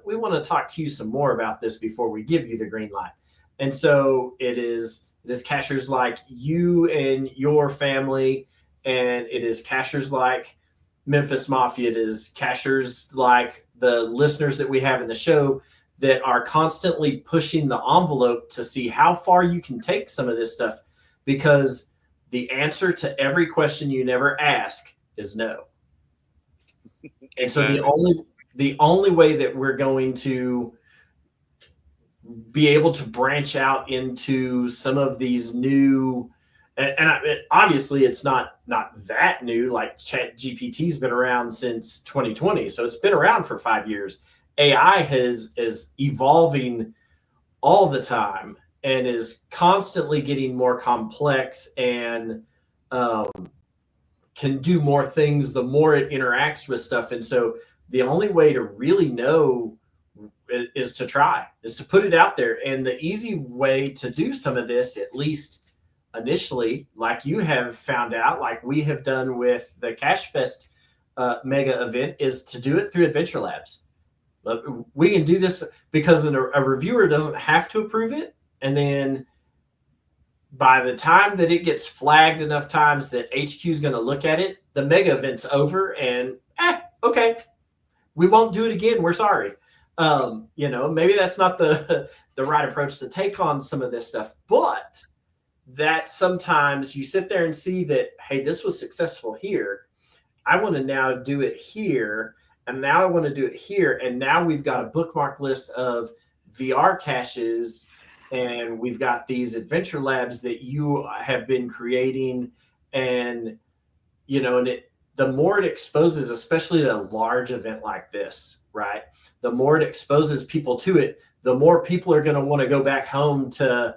we want to talk to you some more about this before we give you the green light. And so it is cachers like you and your family, and it is cachers like Memphis Mafia. It is cachers like the listeners that we have in the show that are constantly pushing the envelope to see how far you can take some of this stuff, because the answer to every question you never ask is no. And so the only way that we're going to be able to branch out into some of these new, obviously it's not that new. Like Chat GPT's been around since 2020, so it's been around for 5 years. AI is evolving all the time and is constantly getting more complex and can do more things the more it interacts with stuff. And so the only way to really know is to try, is to put it out there. And the easy way to do some of this, at least initially, like you have found out, like we have done with the Cash Fest mega event, is to do it through Adventure Labs. We can do this because a reviewer doesn't have to approve it. And then by the time that it gets flagged enough times that HQ is going to look at it, the mega event's over, and okay, we won't do it again. We're sorry. Maybe that's not the right approach to take on some of this stuff, but that sometimes you sit there and see that, hey, this was successful here. I want to now do it here, and now I want to do it here, and now we've got a bookmark list of VR caches, and we've got these adventure labs that you have been creating, and the more it exposes, especially at a large event like this, right? The more it exposes people to it, the more people are going to want to go back home to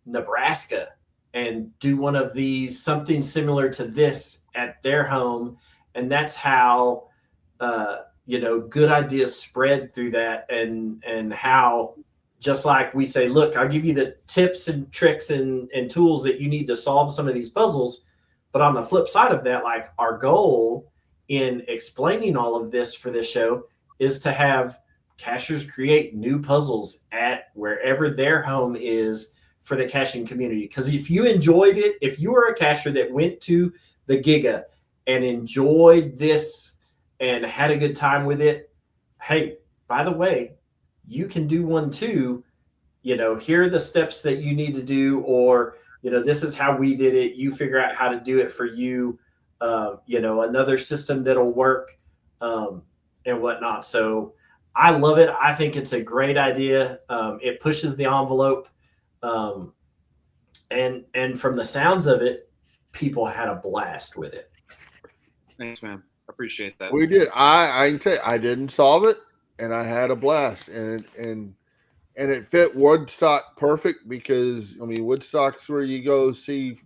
Nebraska and do one of these, something similar to this at their home. And that's how, good ideas spread through that, and how, just like we say, look, I'll give you the tips and tricks and tools that you need to solve some of these puzzles. But on the flip side of that, like, our goal in explaining all of this for this show is to have cachers create new puzzles at wherever their home is for the caching community. Because if you enjoyed it, if you were a cacher that went to the Giga and enjoyed this and had a good time with it, hey, by the way, you can do one too. Here are the steps that you need to do, or this is how we did it. You figure out how to do it for you. Another system that'll work, and whatnot. So I love it. I think it's a great idea. It pushes the envelope, and from the sounds of it, people had a blast with it. Thanks, man. I appreciate that. We did. I can tell you, I didn't solve it, and I had a blast, and it fit Woodstock perfect, because Woodstock's where you go see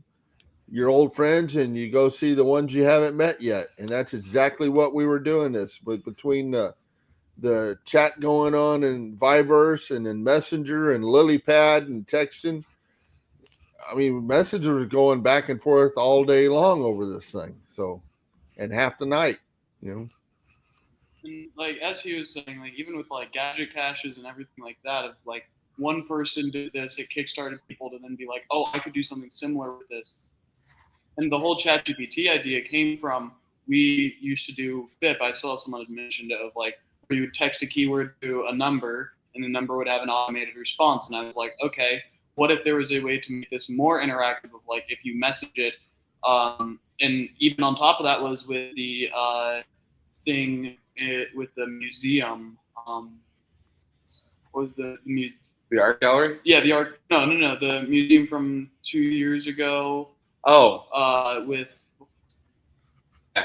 your old friends and you go see the ones you haven't met yet, and that's exactly what we were doing. This with between the chat going on in Viverse and in Messenger and LilyPad and texting. Messenger was going back and forth all day long over this thing. So, and half the night, And like, as he was saying, like, even with like gadget caches and everything like that, if like one person did this, it kickstarted people to then be like, oh, I could do something similar with this. And the whole ChatGPT idea came from, we used to do FIP. I saw someone had mentioned it, of like, where you would text a keyword to a number and the number would have an automated response. And I was like, okay, what if there was a way to make this more interactive, of like, if you message it, and even on top of that was with the thing with the museum, what was the art gallery? Yeah, the art. No, the museum from 2 years ago. Oh, with.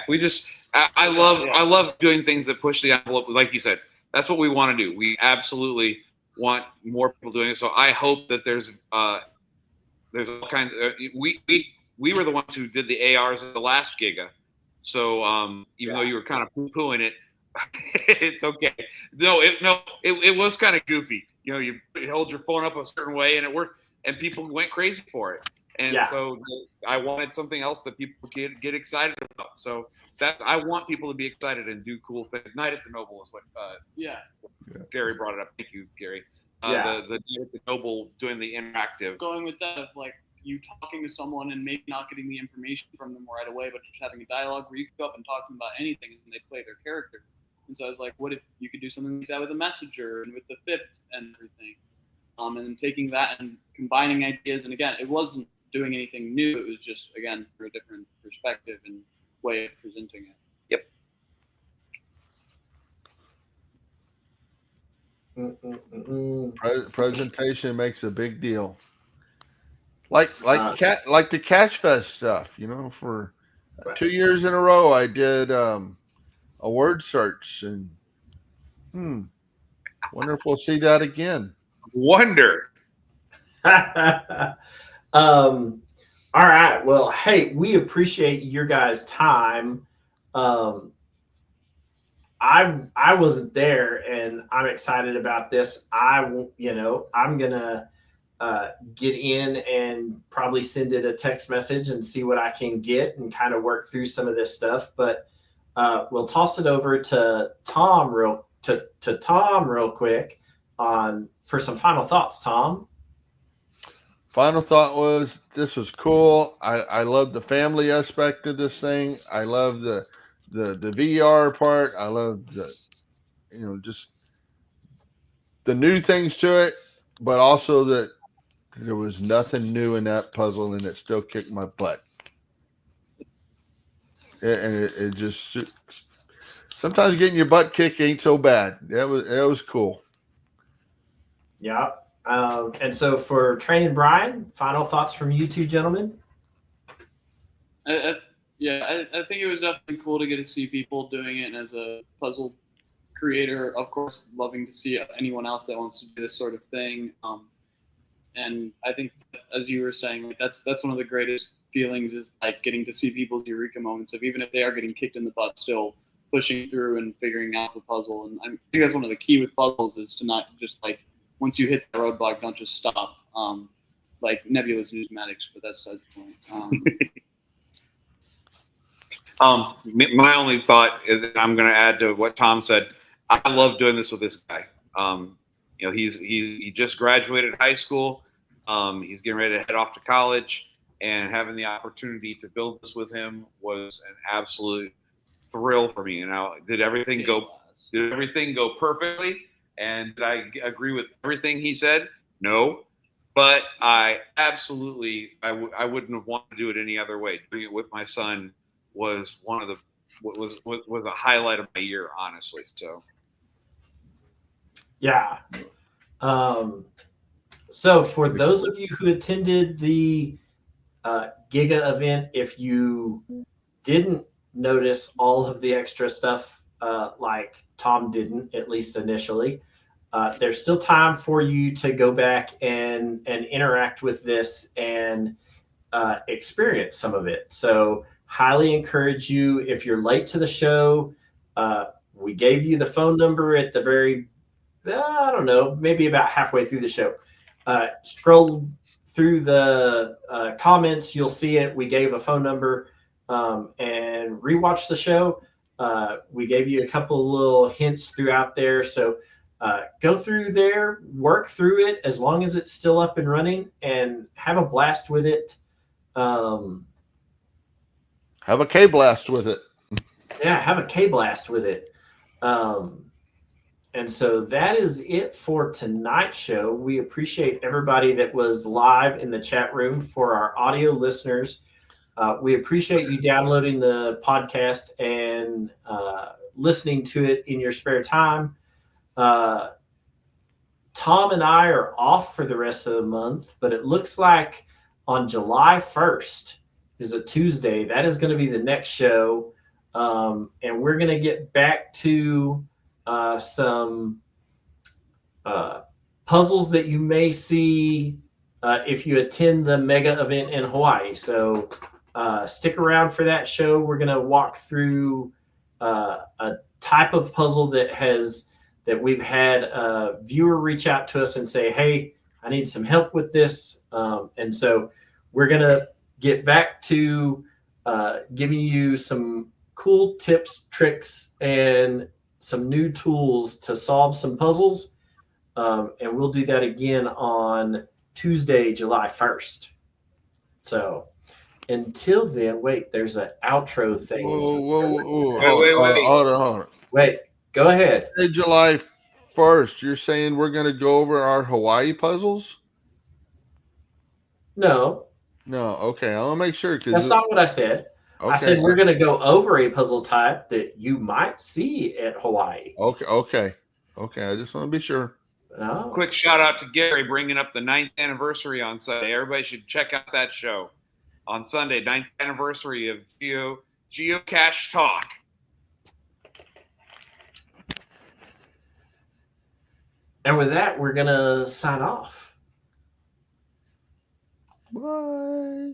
We just, I love doing things that push the envelope. Like you said, that's what we want to do. We absolutely want more people doing it. So I hope that there's all kinds of, we were the ones who did the ARs at the last Giga. So even though you were kind of poo-pooing it, it's okay. It was kind of goofy. You hold your phone up a certain way and it worked, and people went crazy for it. And so I wanted something else that people could get excited about. So that I want people to be excited and do cool things. Night at the Noble is what Gary brought it up. Thank you, Gary. The Night at the Noble, doing the interactive. Going with that, of like you talking to someone and maybe not getting the information from them right away, but just having a dialogue where you go up and talking about anything and they play their character. And so I was like, what if you could do something like that with a messenger and with the FIP and everything? And then taking that and combining ideas. And again, it wasn't doing anything new. It was just, again, through a different perspective and way of presenting it. Yep. Presentation makes a big deal. Like the Cash Fest stuff, you know, for 2 years in a row, I did a word search, and wonder if we'll see that again. Wonder. All right. Well, hey, we appreciate your guys' time. I wasn't there, and I'm excited about this. I'm gonna get in and probably send it a text message and see what I can get and kind of work through some of this stuff. But we'll toss it over to Tom real quick for some final thoughts. Tom. Final thought was, this was cool. I love the family aspect of this thing. I love the VR part. I love just the new things to it, but also that there was nothing new in that puzzle, and it still kicked my butt. It just, sometimes getting your butt kicked ain't so bad. It was cool. Yeah. And so for Trey and Brian, final thoughts from you two gentlemen? I think it was definitely cool to get to see people doing it. And as a puzzle creator, of course, loving to see anyone else that wants to do this sort of thing. And I think, as you were saying, that's one of the greatest feelings, is like getting to see people's eureka moments of, even if they are getting kicked in the butt, still pushing through and figuring out the puzzle. And I think that's one of the key with puzzles, is to not just like, once you hit the roadblock, don't just stop. Like Nebula's Newsmatics, but that's the point. My only thought is that I'm going to add to what Tom said. I love doing this with this guy. He just graduated high school. He's getting ready to head off to college, and having the opportunity to build this with him was an absolute thrill for me. And did everything go perfectly? And did I agree with everything he said? No, but I absolutely, I wouldn't have wanted to do it any other way. Doing it with my son was was a highlight of my year, honestly. So, yeah. So for those of you who attended the Giga event, if you didn't notice all of the extra stuff, like Tom didn't, at least initially, there's still time for you to go back and interact with this and experience some of it. So highly encourage you, if you're late to the show, we gave you the phone number at the very, I don't know, maybe about halfway through the show. Scroll through the comments, you'll see it. We gave a phone number, and rewatch the show. We gave you a couple of little hints throughout there. So go through there, work through it as long as it's still up and running, and have a blast with it. Have a KBLAST with it. Yeah, have a KBLAST with it. And so that is it for tonight's show. We appreciate everybody that was live in the chat room. For our audio listeners, we appreciate you downloading the podcast and listening to it in your spare time. Tom and I are off for the rest of the month, but it looks like on July 1st is a Tuesday. That is going to be the next show. And we're going to get back to some puzzles that you may see if you attend the mega event in Hawaii. So stick around for that show. We're going to walk through a type of puzzle that we've had a viewer reach out to us and say, hey, I need some help with this. And so we're going to get back to giving you some cool tips, tricks, and some new tools to solve some puzzles. And we'll do that again on Tuesday, July 1st. So until then, wait, there's an outro thing. Whoa. Wait. Hold on. Wait, Go ahead. Hey, July 1st, you're saying we're going to go over our Hawaii puzzles? No, No, okay. I'll make sure. that's not what I said. Okay. I said we're going to go over a puzzle type that you might see at Hawaii. Okay. I just want to be sure. No. Quick shout out to Gary bringing up the 9th anniversary on Sunday. Everybody should check out that show on Sunday, 9th anniversary of Geocache Talk. And with that, we're going to sign off. Bye.